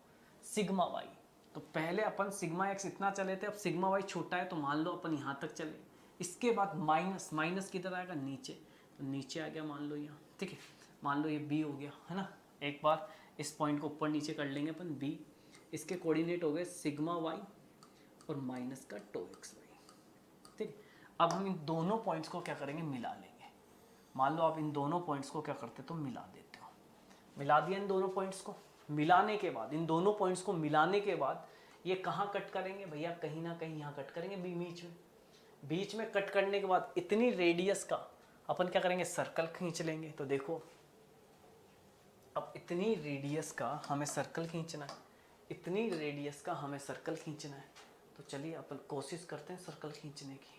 सिग्मा वाई। तो पहले अपन सिग्मा एक्स इतना चले थे, अब सिग्मा वाई छोटा है तो मान लो अपन यहाँ तक चले। इसके बाद माइनस, माइनस किधर आएगा, नीचे। तो नीचे आ गया मान लो यहाँ, ठीक है। मान लो ये बी हो गया, है ना। एक बार इस पॉइंट को ऊपर नीचे कर लेंगे अपन, बी। इसके कोऑर्डिनेट हो गए सिग्मा वाई और माइनस का टो एक्स वाई, ठीक। अब हम इन दोनों पॉइंट्स को क्या करेंगे, मिला लेंगे। मान लो आप इन दोनों पॉइंट्स को क्या करते तो मिला देते हो। मिला दिया इन दोनों पॉइंट्स को। मिलाने के बाद, इन दोनों पॉइंट्स को मिलाने के बाद ये कहाँ कट करेंगे भैया, कहीं ना कहीं यहाँ कट करेंगे, बीच में। बीच में कट करने के बाद इतनी रेडियस का अपन क्या करेंगे, सर्कल खींच लेंगे। तो देखो अब इतनी रेडियस का हमें सर्कल खींचना है, इतनी रेडियस का हमें सर्कल खींचना है। तो चलिए अपन कोशिश करते हैं सर्कल खींचने की।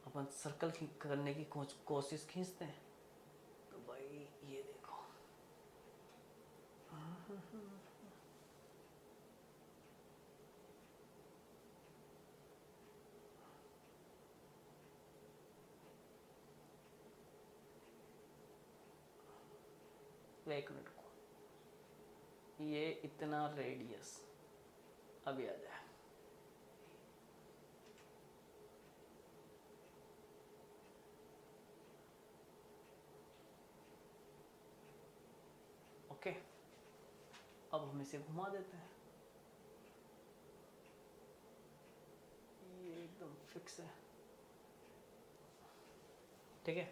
अपन सर्कल करने की कोशिश खींचते हैं। तो भाई ये देखो, एक मिनट को, ये इतना रेडियस अभी आ जाए। ओके, अब हम इसे घुमा देते हैं। ये एकदम फिक्स है, ठीक है।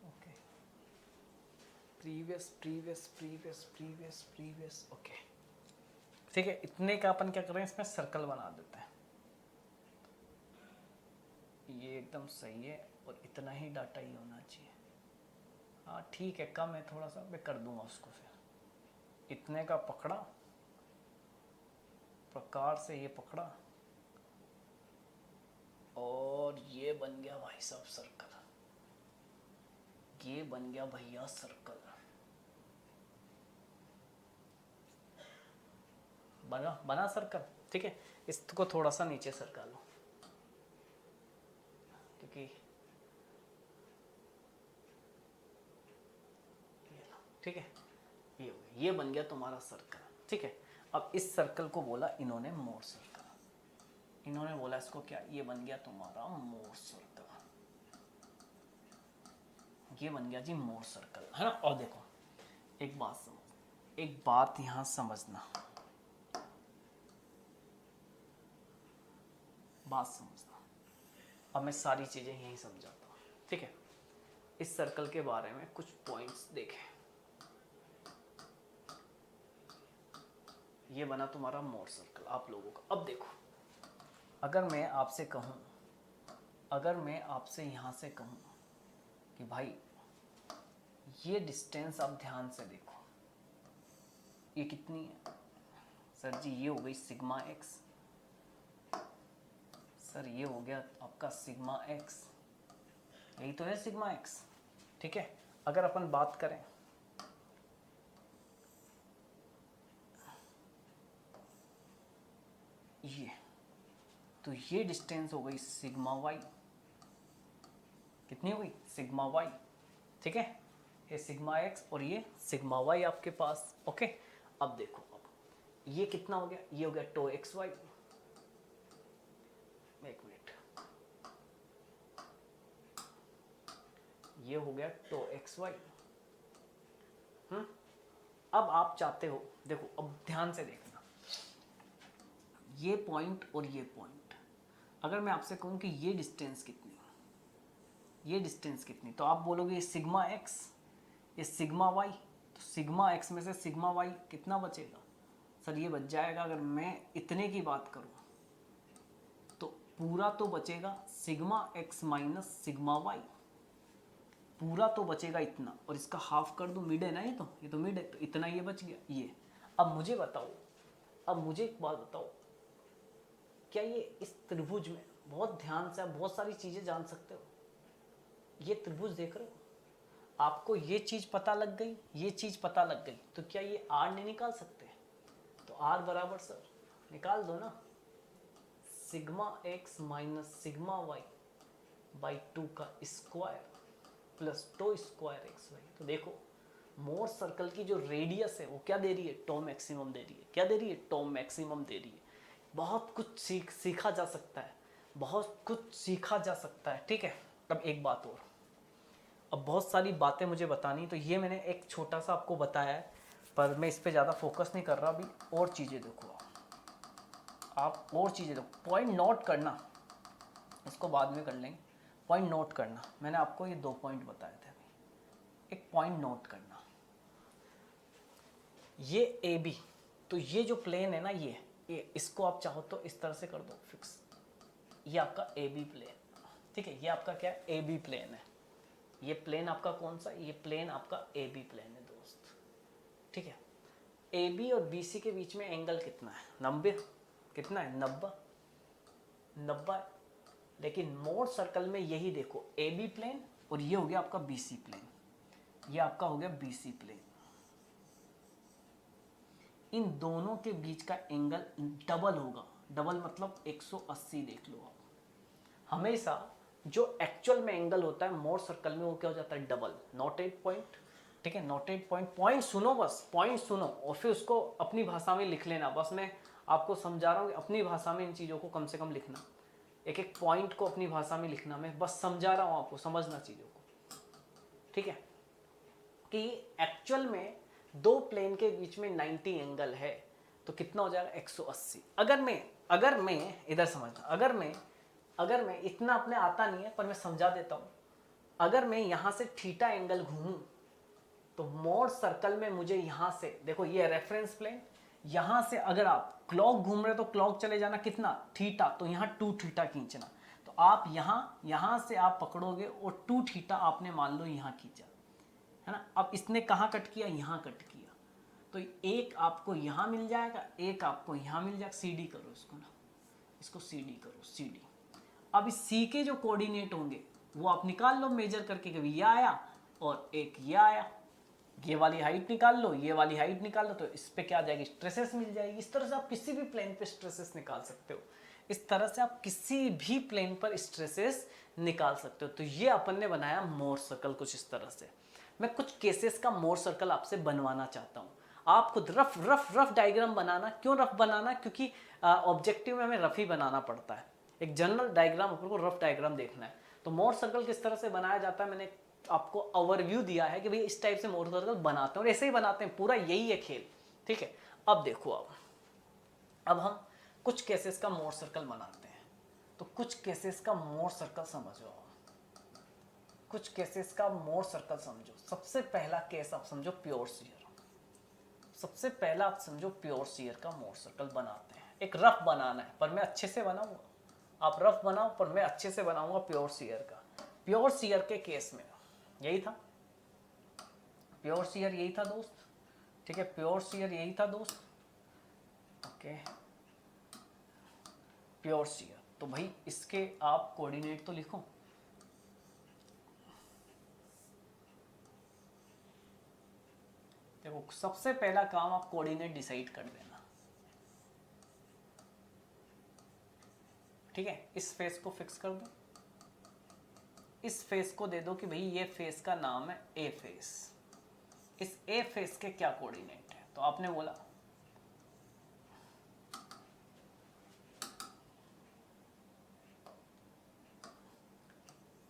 Okay, previous previous previous previous previous, okay, ठीक है। इतने का अपन क्या कर रहे हैं, इसमें सर्कल बना देते हैं। ये एकदम सही है, और इतना ही डाटा ही होना चाहिए। हाँ ठीक है, कम है थोड़ा सा, मैं कर दूंगा उसको। फिर इतने का पकड़ा, प्रकार से ये पकड़ा, और ये बन गया भाई साहब सर्कल। ये बन गया भैया सर्कल। बना सर्कल, ठीक है। इसको थोड़ा सा नीचे सरका लो, क्योंकि ठीक है, ये हो गया, ये बन गया तुम्हारा सर्कल, ठीक है। अब इस सर्कल को बोला इन्होंने मोर सर्कल। इन्होंने बोला इसको क्या, ये बन गया तुम्हारा मोर सर्कल। ये बन गया जी मोर सर्कल, है ना। और देखो एक बात समझ, एक बात यहां समझना, बात समझना। अब मैं सारी चीजें यहीं समझाता हूँ, ठीक है। इस सर्कल के बारे में कुछ पॉइंट्स देखें। ये बना तुम्हारा मोर सर्कल आप लोगों का। अब देखो, अगर मैं आपसे कहूं, अगर मैं आपसे यहां से कहूं कि भाई ये डिस्टेंस आप ध्यान से देखो, ये कितनी है सर जी, ये हो गई सिग्मा एक्स। सर ये हो गया आपका सिग्मा एक्स, यही तो है सिग्मा एक्स, ठीक है। अगर अपन बात करें ये, तो ये डिस्टेंस हो गई सिग्मा वाई। कितनी हो गई, सिग्मा वाई, ठीक है। ये सिग्मा एक्स और ये सिग्मा वाई आपके पास, ओके। अब देखो, अब ये कितना हो गया, ये हो गया टो एक्स वाई। एक मिनट, ये हो गया टो एक्स वाई। अब आप चाहते हो, देखो अब ध्यान से देखना, ये पॉइंट और ये पॉइंट, अगर मैं आपसे कहूं कि ये डिस्टेंस कितनी, ये डिस्टेंस कितनी, तो आप बोलोगे ये सिग्मा एक्स, ये सिग्मा वाई। तो सिग्मा एक्स में से सिग्मा वाई कितना बचेगा सर, ये बच जाएगा, अगर मैं इतने की बात करूं तो पूरा तो बचेगा sigma x minus sigma y, पूरा तो बचेगा इतना, और इसका हाफ कर दूं, मिड है ना, ये तो मिड है, तो इतना ये बच गया ये। अब मुझे बताओ, अब मुझे एक बात बताओ, क्या ये इस त्रिभुज में, बहुत ध्यान से आप बहुत सारी चीजें जान सकते हो, ये त्रिभुज देख रहे हो, आपको ये चीज पता लग गई, ये चीज पता लग गई, तो क्या ये आर नहीं निकाल सकते, तो आर बराबर सर निकाल दो ना, sigma x minus sigma y by 2 का square plus tau square x y. तो देखो मोर सर्कल की जो रेडियस है वो क्या दे रही है, टो मैक्सिमम दे रही है। क्या दे रही है, टो मैक्सिमम दे रही है। बहुत कुछ सीखा जा सकता है, बहुत कुछ सीखा जा सकता है। ठीक है, अब एक बात और, अब बहुत सारी बातें मुझे बतानी, तो ये मैंने एक छोटा सा आपको बताया है, पर मैं इस पर ज़्यादा फोकस नहीं कर रहा अभी। और चीज़ें देखो आप, और चीज़ें देखो, पॉइंट नोट करना, इसको बाद में कर लेंगे। पॉइंट नोट करना, मैंने आपको ये 2 पॉइंट बताए थे अभी, एक पॉइंट नोट करना। ये ए बी, तो ये जो प्लेन है ना, ये इसको आप चाहो तो इस तरह से कर दो फिक्स, ये आपका ए बी प्लेन। ठीक है, ये आपका क्या है, ए बी प्लेन है। ये प्लेन आपका कौन सा, ये प्लेन आपका ए बी प्लेन है दोस्त। ठीक है, ए बी और बी सी के बीच में एंगल कितना है, 90। कितना है, 90। लेकिन मोर सर्कल में यही देखो, ए बी प्लेन और ये हो गया आपका बी सी प्लेन, ये आपका हो गया बी सी प्लेन। इन दोनों के बीच का एंगल डबल होगा। डबल मतलब 180 देख लो आप। हमेशा जो एक्चुअल में एंगल होता है मोर सर्कल में, वो क्या हो जाता है, डबल। नोटेड पॉइंट, ठीक है, नोटेड पॉइंट। पॉइंट सुनो, बस पॉइंट सुनो और फिर उसको अपनी भाषा में लिख लेना। बस मैं आपको समझा रहा हूँ, अपनी भाषा में इन चीज़ों को कम से कम लिखना, एक एक पॉइंट को अपनी भाषा में लिखना। मैं बस समझा रहा हूँ आपको, समझना चीज़ों को। ठीक है, कि एक्चुअल में दो प्लेन के बीच में 90 एंगल है, तो कितना हो जाएगा, 180। अगर मैं इधर समझना, अगर मैं इतना अपने आता नहीं है पर मैं समझा देता हूँ। अगर मैं यहाँ से थीटा एंगल घूमूं, तो मोर सर्कल में मुझे यहाँ से देखो, ये रेफरेंस प्लेन, यहाँ से अगर आप क्लॉक घूम रहे हो तो क्लॉक चले जाना कितना, थीटा, तो यहाँ 2 थीटा खींचना। तो आप यहाँ से आप पकड़ोगे और 2 थीटा आपने मान लो यहाँ खींचा, है ना। अब इसने कहाँ कट किया, यहाँ कट किया, तो एक आपको यहाँ मिल जाएगा, एक आपको यहाँ मिल जाएगा। सीडी करो इसको ना, इसको सीडी करो, सीडी। अब इस सी के जो कोऑर्डिनेट होंगे वो आप निकाल लो मेजर करके, कभी ये आया और एक ये आया, ये वाली हाइट निकाल लो, ये वाली हाइट निकाल लो, तो इस पे क्या आ जाएगी, स्ट्रेसेस मिल जाएगी। इस तरह से आप किसी भी प्लेन पे स्ट्रेसेस निकाल सकते हो, इस तरह से आप किसी भी प्लेन पर स्ट्रेसेस निकाल सकते हो। तो ये अपन ने बनाया मोर सर्कल कुछ इस तरह से। मैं कुछ केसेस का मोर सर्कल आपसे बनवाना चाहता हूँ। आप खुद रफ डायग्राम बनाना। क्यों रफ बनाना, क्योंकि ऑब्जेक्टिव में हमें रफ ही बनाना पड़ता है। एक जनरल डायग्राम अपन को रफ डायग्राम देखना है। तो मोर सर्कल किस तरह से बनाया जाता है, मैंने आपको ओवरव्यू दिया है कि भाई इस टाइप से मोर सर्कल बनाते हैं और ऐसे ही बनाते हैं, पूरा यही है खेल। ठीक है, अब देखो, अब हम कुछ केसेस का मोर सर्कल बनाते हैं। तो कुछ केसेस का मोर सर्कल समझो, कुछ केसेस का मोर सर्कल समझो। सबसे पहला केस आप समझो प्योर शियर। सबसे पहला आप समझो प्योर शियर का मोर सर्कल बनाते हैं। एक रफ बनाना है पर मैं अच्छे से बनाऊंगा, आप रफ बनाओ पर मैं अच्छे से बनाऊंगा प्योर शियर का। प्योर शियर के केस में यही था, प्योर शियर यही था दोस्त। ठीक है, प्योर शियर यही था दोस्त। ओके, प्योर शियर, तो भाई इसके आप कोऑर्डिनेट तो लिखो। देखो, सबसे पहला काम आप कोऑर्डिनेट डिसाइड कर देना। ठीक है, इस फेस को फिक्स कर दो, इस फेस को दे दो कि भाई ये फेस का नाम है ए फेस। इस ए फेस के क्या कोऑर्डिनेट है, तो आपने बोला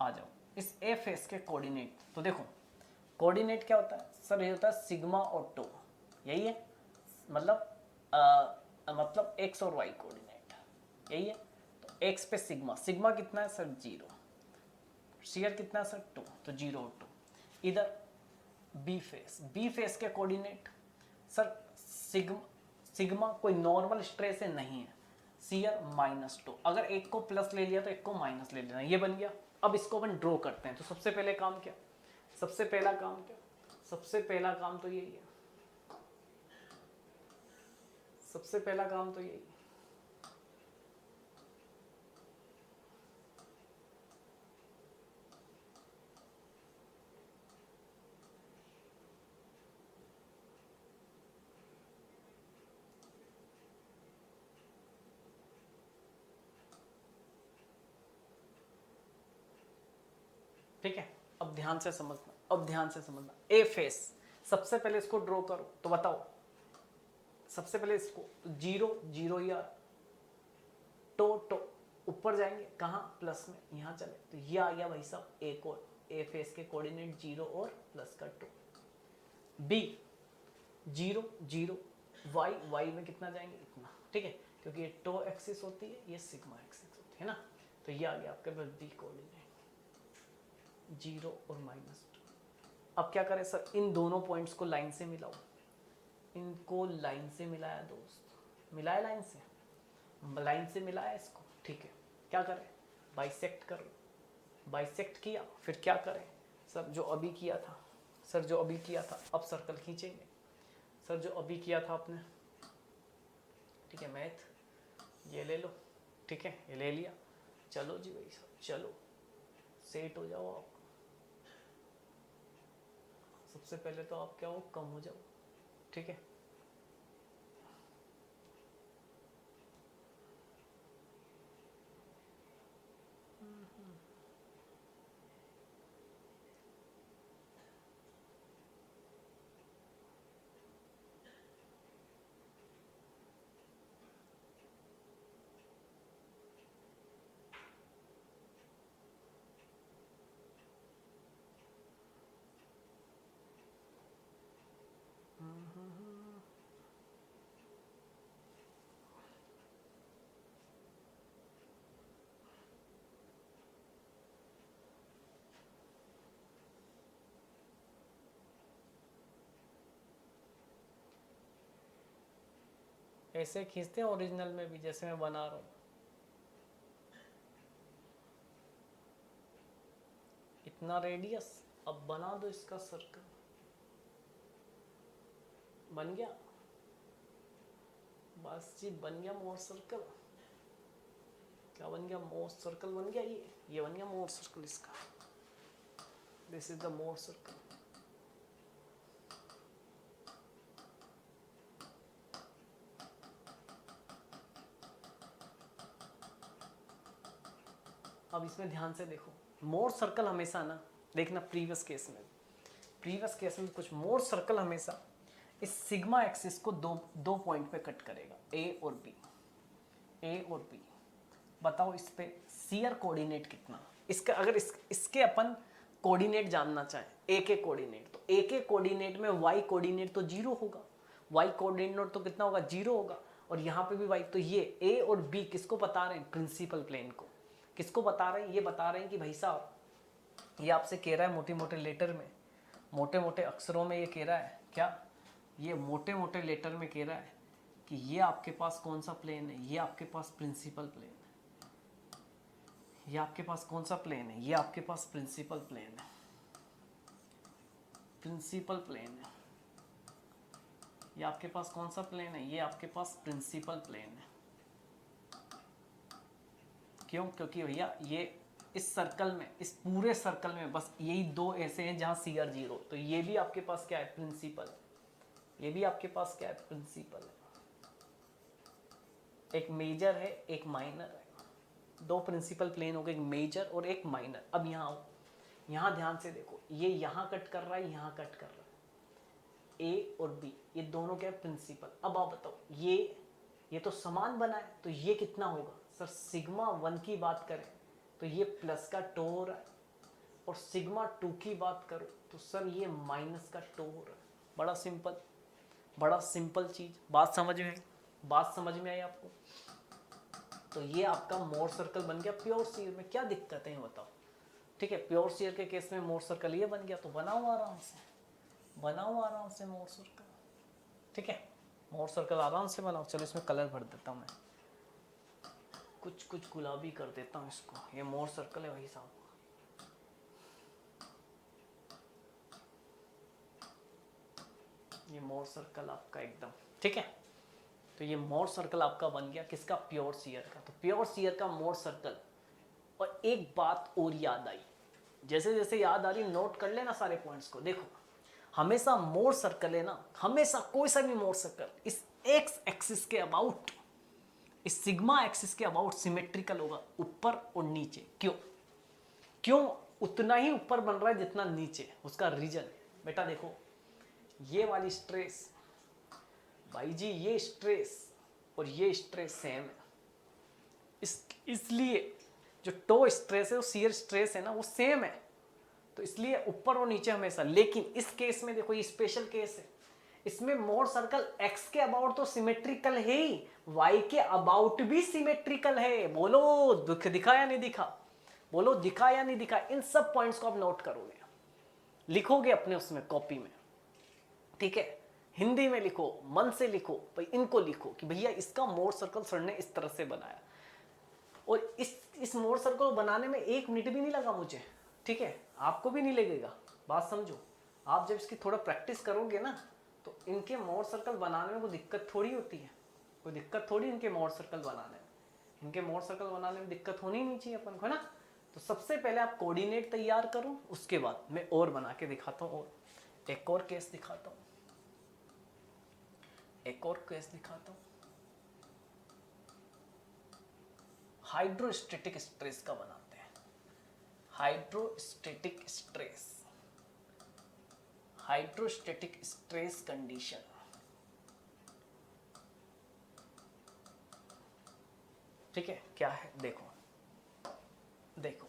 आ जाओ इस ए फेस के कोऑर्डिनेट। तो देखो कोऑर्डिनेट क्या होता है सर, ये होता है सिग्मा और टो, यही है मतलब एक्स और वाई कोऑर्डिनेट यही है। तो एक्स पे सिग्मा, सिग्मा कितना है सर 0, शियर कितना है सर 2, तो 0 और 2। इधर बी फेस, बी फेस के कोऑर्डिनेट सर सिग्मा कोई नॉर्मल स्ट्रेस है नहीं है, शियर -2। अगर एक को प्लस ले लिया तो एक को माइनस ले लेना, ये बन गया। अब इसको अपन ड्रॉ करते हैं। तो सबसे पहले काम क्या, सबसे पहला काम क्या, सबसे पहला काम तो यही है, सबसे पहला काम तो यही। ठीक है, अब ध्यान से समझना, अब ध्यान से समझना। ए फेस, सबसे पहले इसको ड्रॉ करो, तो बताओ सबसे पहले इसको, तो 0 0 ही आ, तो ऊपर जाएंगे कहाँ, प्लस में, यहाँ चले तो ये आ गया भाई साहब एक और, ए फेस के कोऑर्डिनेट 0 और प्लस का 2। बी 0 0, वाई में कितना जाएंगे, इतना, ठीक है, क्योंकि ये टो एक्सिस होती है, ये सिग्मा एक्सिस होती है ना, तो ये आ गया आपके पास बी कोऑर्डिनेट 0 और -2। अब क्या करें सर, इन दोनों पॉइंट्स को लाइन से मिलाओ, इनको लाइन से मिलाया दोस्त, मिलाया लाइन से मिलाया इसको, ठीक है, क्या करें, बाइसेक्ट कर लो, बाइसेक्ट किया, फिर क्या करें सर, जो अभी किया था, सर जो अभी किया था, अब सर्कल खींचेंगे, सर जो अभी किया था आपने, ठीक है, मैथ ये ले लो, ठीक है, ये ले लिया, चलो जी भाई साहब, चलो सेट हो जाओ आप, सबसे पहले तो आप क्या हो, कम हो जाओ, ठीक है, ऐसे खींचते हैं ओरिजिनल में भी, जैसे मैं बना रहा हूँ, इतना रेडियस, अब बना दो इसका सर्कल, बन गया, बस जी बन गया मोर सर्कल, क्या बन गया, मोर सर्कल बन गया, ये बन गया मोर सर्कल इसका, this is the more circle. अब इसमें ध्यान से देखो, मोर सर्कल हमेशा ना, देखना प्रीवियस केस में कुछ मोर सर्कल हमेशा इस सिग्मा एक्सिस को दो पॉइंट पे कट करेगा, ए और बी। बताओ इस पे सीयर कोऑर्डिनेट कितना, इसका अगर इसके अपन कोऑर्डिनेट जानना चाहें, ए के कोऑर्डिनेट, तो ए के कोऑर्डिनेट में वाई कोऑर्डिनेट तो 0 होगा, वाई कोऑर्डिनेट तो कितना होगा, 0 होगा, और यहाँ पे भी वाई, तो ये ए और बी किसको बता रहे हैं, प्रिंसिपल प्लेन को, किसको बता रहे हैं, ये बता रहे हैं कि भाई साहब ये आपसे कह रहा है मोटे मोटे लेटर में, मोटे मोटे अक्षरों में ये कह रहा है, क्या ये मोटे मोटे लेटर में कह रहा है कि ये आपके पास कौन सा प्लेन है, ये आपके पास प्रिंसिपल प्लेन है, ये आपके पास कौन सा प्लेन है, ये आपके पास प्रिंसिपल प्लेन है, प्रिंसिपल प्लेन है, ये आपके पास कौन सा प्लेन है, ये आपके पास प्रिंसिपल प्लेन है। क्यों, क्योंकि भैया ये इस सर्कल में, इस पूरे सर्कल में बस यही दो ऐसे हैं जहां CR 0, तो ये भी आपके पास क्या है, प्रिंसिपल, ये भी आपके पास क्या है, प्रिंसिपल है, एक मेजर है एक माइनर है, दो प्रिंसिपल प्लेन हो गए, एक मेजर और एक माइनर। अब यहाँ आओ, यहाँ ध्यान से देखो, ये यहाँ कट कर रहा है, यहाँ कट कर रहा है, ए और बी ये दोनों क्या है, प्रिंसिपल। अब आप बताओ, ये तो समान बना है, तो ये कितना होगा सर, सिग्मा 1 की बात करें तो ये प्लस का टो हो रहा है, और सिग्मा 2 की बात करो तो सर ये माइनस का टो हो रहा है। बड़ा सिंपल चीज, बात समझ में आई आपको। तो ये आपका मोर सर्कल बन गया प्योर सीयर में, क्या दिक्कत है बताओ, ठीक है, प्योर सीयर के केस में मोर सर्कल ये बन गया, तो बनाओ आराम से मोर सर्कल, ठीक है, मोर सर्कल आराम से बनाओ। चलो इसमें कलर भर देता हूँ मैं, कुछ गुलाबी कर देता हूँ इसको, ये मोर सर्कल है भाई साहब, ये मोर सर्कल आपका एकदम ठीक है। तो ये मोर सर्कल आपका बन गया किसका, प्योर सीयर का। तो प्योर सीयर का मोर सर्कल। और एक बात और याद आई, जैसे जैसे याद आ रही नोट कर लेना सारे पॉइंट्स को। देखो हमेशा मोर सर्कल है ना, हमेशा कोई सा भी मोर सर्कल इस एक्स एक्सिस के अबाउट, इस सिग्मा एक्सिस के अबाउट सिमेट्रिकल होगा, ऊपर और नीचे। क्यों उतना ही ऊपर बन रहा है जितना नीचे। उसका रीजन बेटा देखो, ये वाली स्ट्रेस भाई जी, ये स्ट्रेस और ये स्ट्रेस सेम है, इसलिए जो टो स्ट्रेस है, वो शियर स्ट्रेस है ना, वो सेम है, तो इसलिए ऊपर और नीचे हमेशा। लेकिन इस केस में देखो, ये स्पेशल केस है, इसमें मोर सर्कल एक्स के अबाउट तो सिमेट्रिकल है ही, वाई के अबाउट भी सिमेट्रिकल है। बोलो दिखा या नहीं दिखा, बोलो दिखा या नहीं दिखा। इन सब पॉइंट्स को आप नोट करोगे, लिखोगे अपने उसमें कॉपी में, ठीक है, हिंदी में लिखो, मन से लिखो भाई, इनको लिखो कि भैया इसका मोर सर्कल सर ने इस तरह से बनाया। और इस मोर सर्कल को बनाने में 1 मिनट भी नहीं लगा मुझे, ठीक है, आपको भी नहीं लगेगा। बात समझो, आप जब इसकी थोड़ा प्रैक्टिस करोगे ना, तो इनके मोर सर्कल बनाने में कोई दिक्कत थोड़ी होती है, कोई दिक्कत थोड़ी इनके मोर सर्कल बनाने में। इनके मोर सर्कल बनाने में दिक्कत होनी नहीं चाहिए अपन को, है ना। तो सबसे पहले आप कोऑर्डिनेट तैयार करो, उसके बाद मैं और बना के दिखाता हूँ। और एक और केस दिखाता हूँ, एक और केस दिखाता हूँ। हाइड्रोस्टैटिक स्ट्रेस का बनाते हैं, hydrostatic stress, hydrostatic stress condition. ठीक है, क्या है देखो, देखो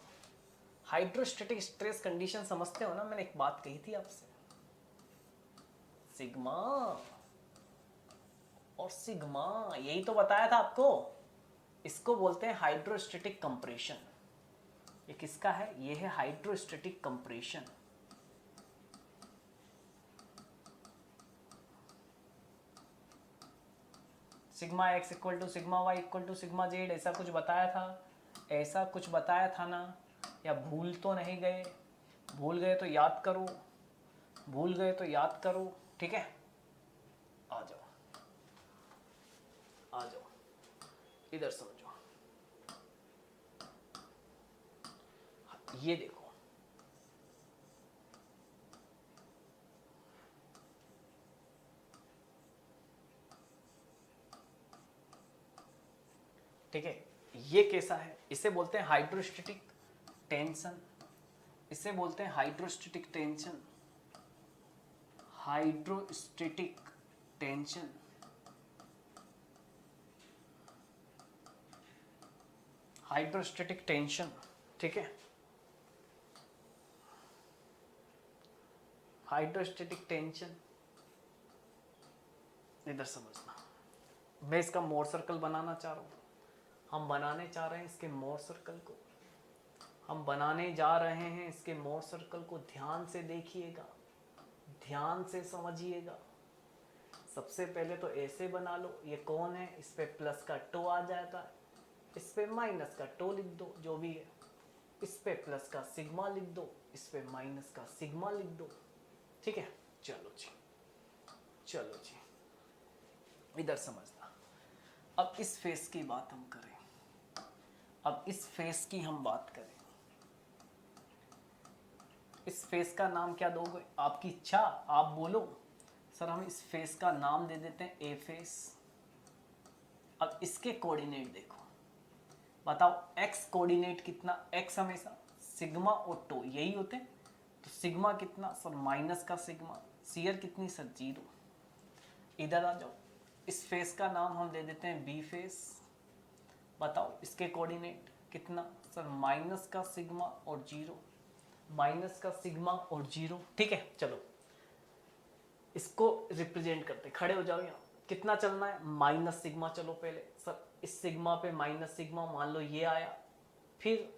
हाइड्रोस्टैटिक स्ट्रेस कंडीशन समझते हो ना। मैंने एक बात कही थी आपसे, सिग्मा और सिग्मा, यही तो बताया था आपको। इसको बोलते हैं हाइड्रोस्टैटिक कंप्रेशन। ये किसका है, ये है hydrostatic compression. Sigma x equal to sigma y equal to sigma z, ऐसा कुछ बताया था, ऐसा कुछ बताया था ना, या भूल तो नहीं गए? भूल गए तो याद करो, भूल गए तो याद करो, ठीक है। आ जाओ, आ जाओ, इधर समझो। ये देखो, ठीक है, ये कैसा है, इसे बोलते हैं हाइड्रोस्टैटिक टेंशन, इसे बोलते हैं hydrostatic tension, hydrostatic tension. Hydrostatic tension, ठीक है, हाइड्रोस्टैटिक टेंशन। इधर समझना, मैं इसका मोर सर्कल बनाना चाह रहा हूँ, हम बनाने चाह रहे हैं इसके मोर सर्कल को, हम बनाने जा रहे हैं इसके मोर सर्कल को। ध्यान से देखिएगा, ध्यान से समझिएगा। सबसे पहले तो ऐसे बना लो, ये कौन है, इस पे प्लस का टो आ जाता है, इस पे माइनस का टो लिख दो, जो भी है, इस पे प्लस का सिग्मा लिख दो, इस पे माइनस का सिग्मा लिख दो, ठीक है। चलो जी, चलो जी, इधर समझना। अब इस फेस की बात हम करें, अब इस फेस की हम बात करें। इस फेस का नाम क्या दोगे, आपकी इच्छा, आप बोलो। सर हम इस फेस का नाम दे देते हैं ए फेस। अब इसके कोऑर्डिनेट देखो, बताओ एक्स कोऑर्डिनेट कितना, एक्स हमेशा सिग्मा और टो यही होते हैं, तो सिग्मा कितना सर, माइनस का सिग्मा, सीयर कितनी सर, 0। इधर आ जाओ, इस फेस का नाम हम दे देते हैं बी फेस। बताओ इसके कोऑर्डिनेट कितना सर, माइनस का सिग्मा और 0, माइनस का सिग्मा और 0, ठीक है। चलो इसको रिप्रेजेंट करते, खड़े हो जाओ यहाँ, कितना चलना है, माइनस सिग्मा। चलो पहले सर इस सिग्मा पे माइनस सिग्मा, मान लो ये आया, फिर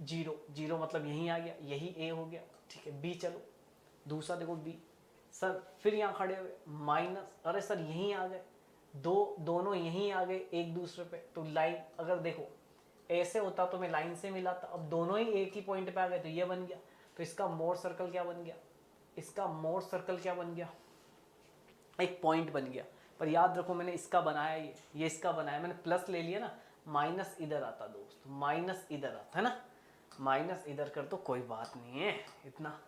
0, 0 मतलब यहीं आ गया, यही ए हो गया, ठीक है। बी चलो, दूसरा देखो बी, सर फिर यहाँ खड़े हुए माइनस, अरे सर यहीं आ गए, दोनों यहीं आ गए एक दूसरे पे, तो लाइन अगर देखो ऐसे होता तो मैं लाइन से मिलाता, अब दोनों ही एक ही पॉइंट पे आ गए तो ये बन गया। तो इसका मोर सर्कल क्या बन गया, इसका मोर सर्कल क्या बन गया, एक पॉइंट बन गया। पर याद रखो मैंने इसका बनाया, ये इसका बनाया, मैंने प्लस ले लिया ना, माइनस इधर आता दोस्त, माइनस इधर आता है ना, माइनस इधर कर तो कोई बात नहीं है इतना,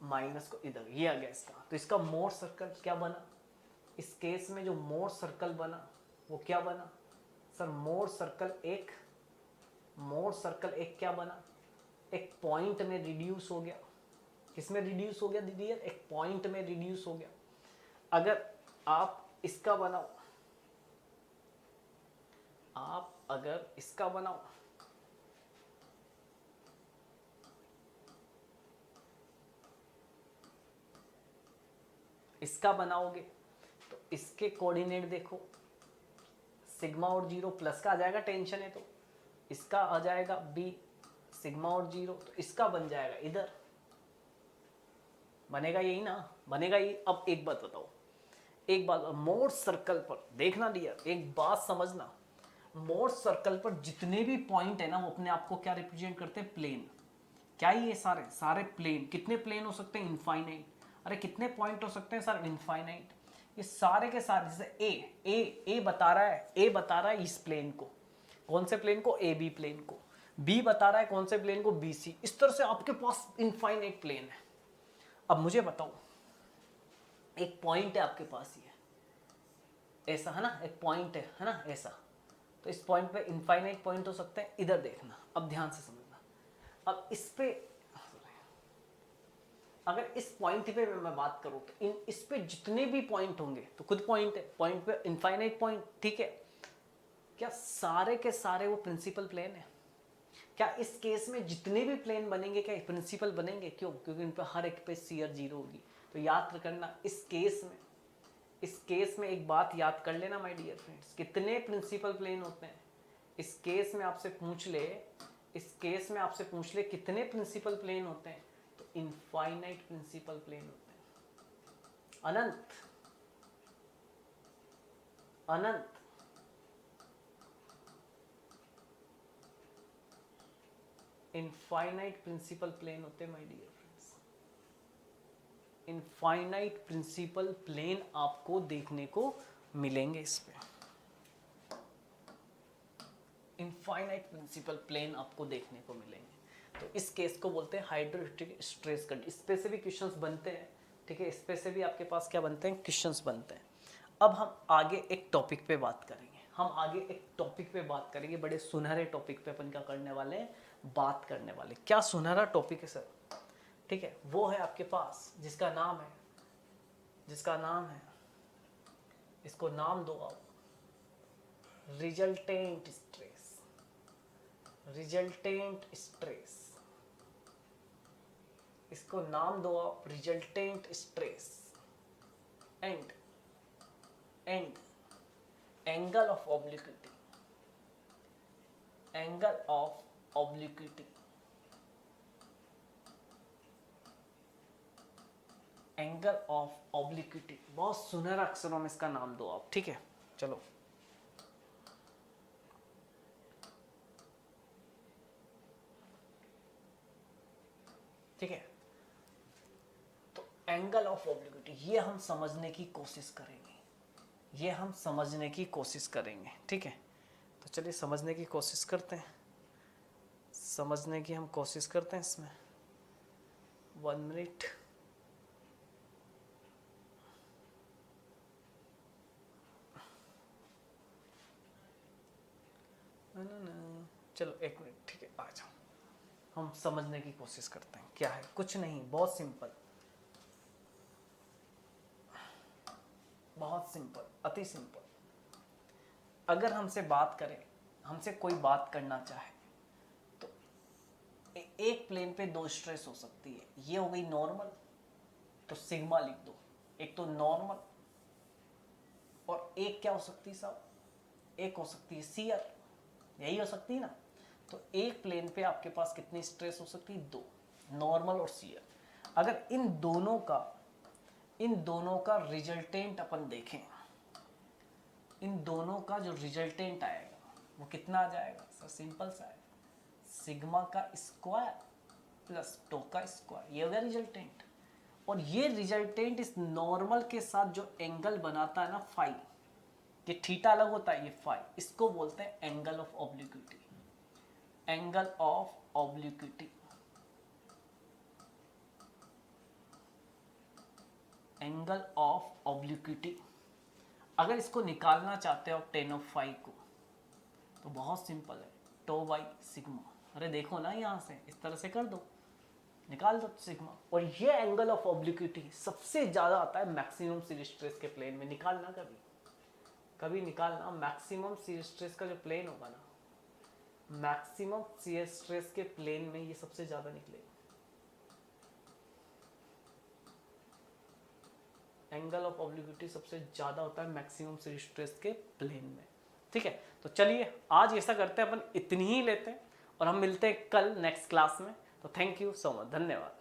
माइनस को इधर, ये आ गया इसका। तो इसका मोर सर्कल क्या बना, इस केस में जो मोर सर्कल बना वो क्या बना सर, मोर सर्कल एक, मोर सर्कल एक क्या बना, एक पॉइंट में रिड्यूस हो गया। किसमें रिड्यूस हो गया दीदी यार? एक पॉइंट में रिड्यूस हो गया। अगर आप इसका बनाओ, आप अगर इसका बनाओ, इसका बनाओगे तो इसके कोऑर्डिनेट देखो, सिग्मा और 0 प्लस का आ जाएगा, टेंशन है तो इसका आ जाएगा b सिग्मा और 0, तो इसका बन जाएगा इधर, बनेगा यही ना, बनेगा यही। अब एक बात बताओ, एक बात, मोर सर्कल पर देखना डियर, एक बात समझना, मोर सर्कल पर जितने भी पॉइंट है ना वो अपने आप को क्या रिप्रेजेंट करते हैं? प्लेन। क्या ये सारे सारे प्लेन? कितने प्लेन हो सकते हैं? इनफाइनाइट। अरे कितने पॉइंट हो सकते हैं सर? इनफाइनाइट। ये सारे के सारे, जैसे ए बता रहा है, ए बता रहा है इस प्लेन को, कौन से प्लेन को? ए बी प्लेन को। बी बता रहा है कौन से प्लेन को? B C. इस तरह से आपके पास इनफाइनाइट प्लेन है। अब मुझे बताओ, एक पॉइंट है आपके पास, ये ऐसा है ना, एक पॉइंट है ना ऐसा, तो इस पॉइंट पे इनफाइनाइट पॉइंट हो सकते हैं। इधर देखना, अब ध्यान से समझना। अब इस पे, अगर इस पॉइंट पे मैं बात करूं तो इस पे जितने भी पॉइंट होंगे, तो खुद पॉइंट है, पॉइंट पे इनफाइनाइट पॉइंट, ठीक है। क्या सारे के सारे वो प्रिंसिपल प्लेन है? क्या इस केस में जितने भी प्लेन बनेंगे क्या प्रिंसिपल बनेंगे? क्यों? क्योंकि इन पर हर एक पे सीयर 0 होगी। तो याद करना, इस केस में एक बात याद कर लेना माय डियर फ्रेंड्स, कितने प्रिंसिपल प्लेन होते हैं। इस केस में आपसे पूछ ले कितने प्रिंसिपल प्लेन होते हैं, तो इनफाइनाइट प्रिंसिपल प्लेन होते हैं, अनंत अनंत। इनफाइनाइट प्रिंसिपल प्लेन होते हैं my dear friends. Infinite principal plane आपको देखने को मिलेंगे इस पे, इनफाइनाइट प्रिंसिपल प्लेन आपको देखने को मिलेंगे। तो इस केस को बोलते हैं हाइड्रोस्टैटिक स्ट्रेस कंडीशन। इस पे से भी क्वेश्चंस बनते हैं, ठीक है, इस पे से भी आपके पास क्या बनते हैं? क्वेश्चंस बनते हैं। अब हम आगे एक टॉपिक पे बात करेंगे, बड़े सुनहरे टॉपिक पे अपन क्या करने वाले हैं? बात करने वाले। क्या सुनहरा टॉपिक है सर? ठीक है, वो है आपके पास जिसका नाम है, इसको नाम दो आप, रिजल्टेंट स्ट्रेस। इसको नाम दो आप resultant stress and angle of obliquity. बहुत सुनहरा अक्षरों में इसका नाम दो आप, ठीक है। चलो, ठीक है, तो एंगल ऑफ ऑब्लिक्विटी ये हम समझने की कोशिश करेंगे, ठीक है। तो चलिए समझने की कोशिश करते हैं, इसमें 1 मिनट। चलो 1 मिनट, ठीक है, आ जाओ। हम समझने की कोशिश करते हैं क्या है, कुछ नहीं, बहुत सिंपल, अति सिंपल। अगर हमसे कोई बात करना चाहे तो एक प्लेन पे 2 स्ट्रेस हो सकती है। ये हो गई नॉर्मल, तो सिग्मा लिख दो। एक तो नॉर्मल, और एक क्या हो सकती है साहब? एक हो सकती है शियर, यही हो सकती है ना। तो एक प्लेन पे आपके पास कितनी स्ट्रेस हो सकती है? 2, नॉर्मल और शियर। अगर इन दोनों का रिजल्टेंट अपन देखें, इन दोनों का जो रिजल्टेंट आएगा वो कितना आ जाएगा सर? सिंपल सा है, सिग्मा का स्क्वायर प्लस टो का स्क्वायर, ये हो गया रिजल्टेंट। और ये रिजल्टेंट इस नॉर्मल के साथ जो एंगल बनाता है ना फाई, ये थीटा अलग होता है, ये फाई, इसको बोलते हैं एंगल ऑफ ऑब्लिक्विटी। अगर इसको निकालना चाहते हो tan ऑफ फाई को, तो बहुत सिंपल है, टो बाई सिग्मा। अरे देखो ना यहाँ से इस तरह से कर दो, निकाल दो सिग्मा। और ये एंगल ऑफ ऑब्लिक्विटी सबसे ज्यादा आता है मैक्सिमम शियर स्ट्रेस के प्लेन में। निकालना कभी कभी निकालना, मैक्सिमम शियर स्ट्रेस का जो प्लेन होगा ना, मैक्सिमम शियर स्ट्रेस के प्लेन में ये सबसे ज्यादा निकलेगा। एंगल ऑफ ऑब्लिक्विटी सबसे ज्यादा होता है मैक्सिमम शियर स्ट्रेस के प्लेन में। ठीक है, तो चलिए आज ऐसा करते हैं, अपन इतनी ही लेते हैं और हम मिलते हैं कल नेक्स्ट क्लास में। तो थैंक यू सो मच, धन्यवाद।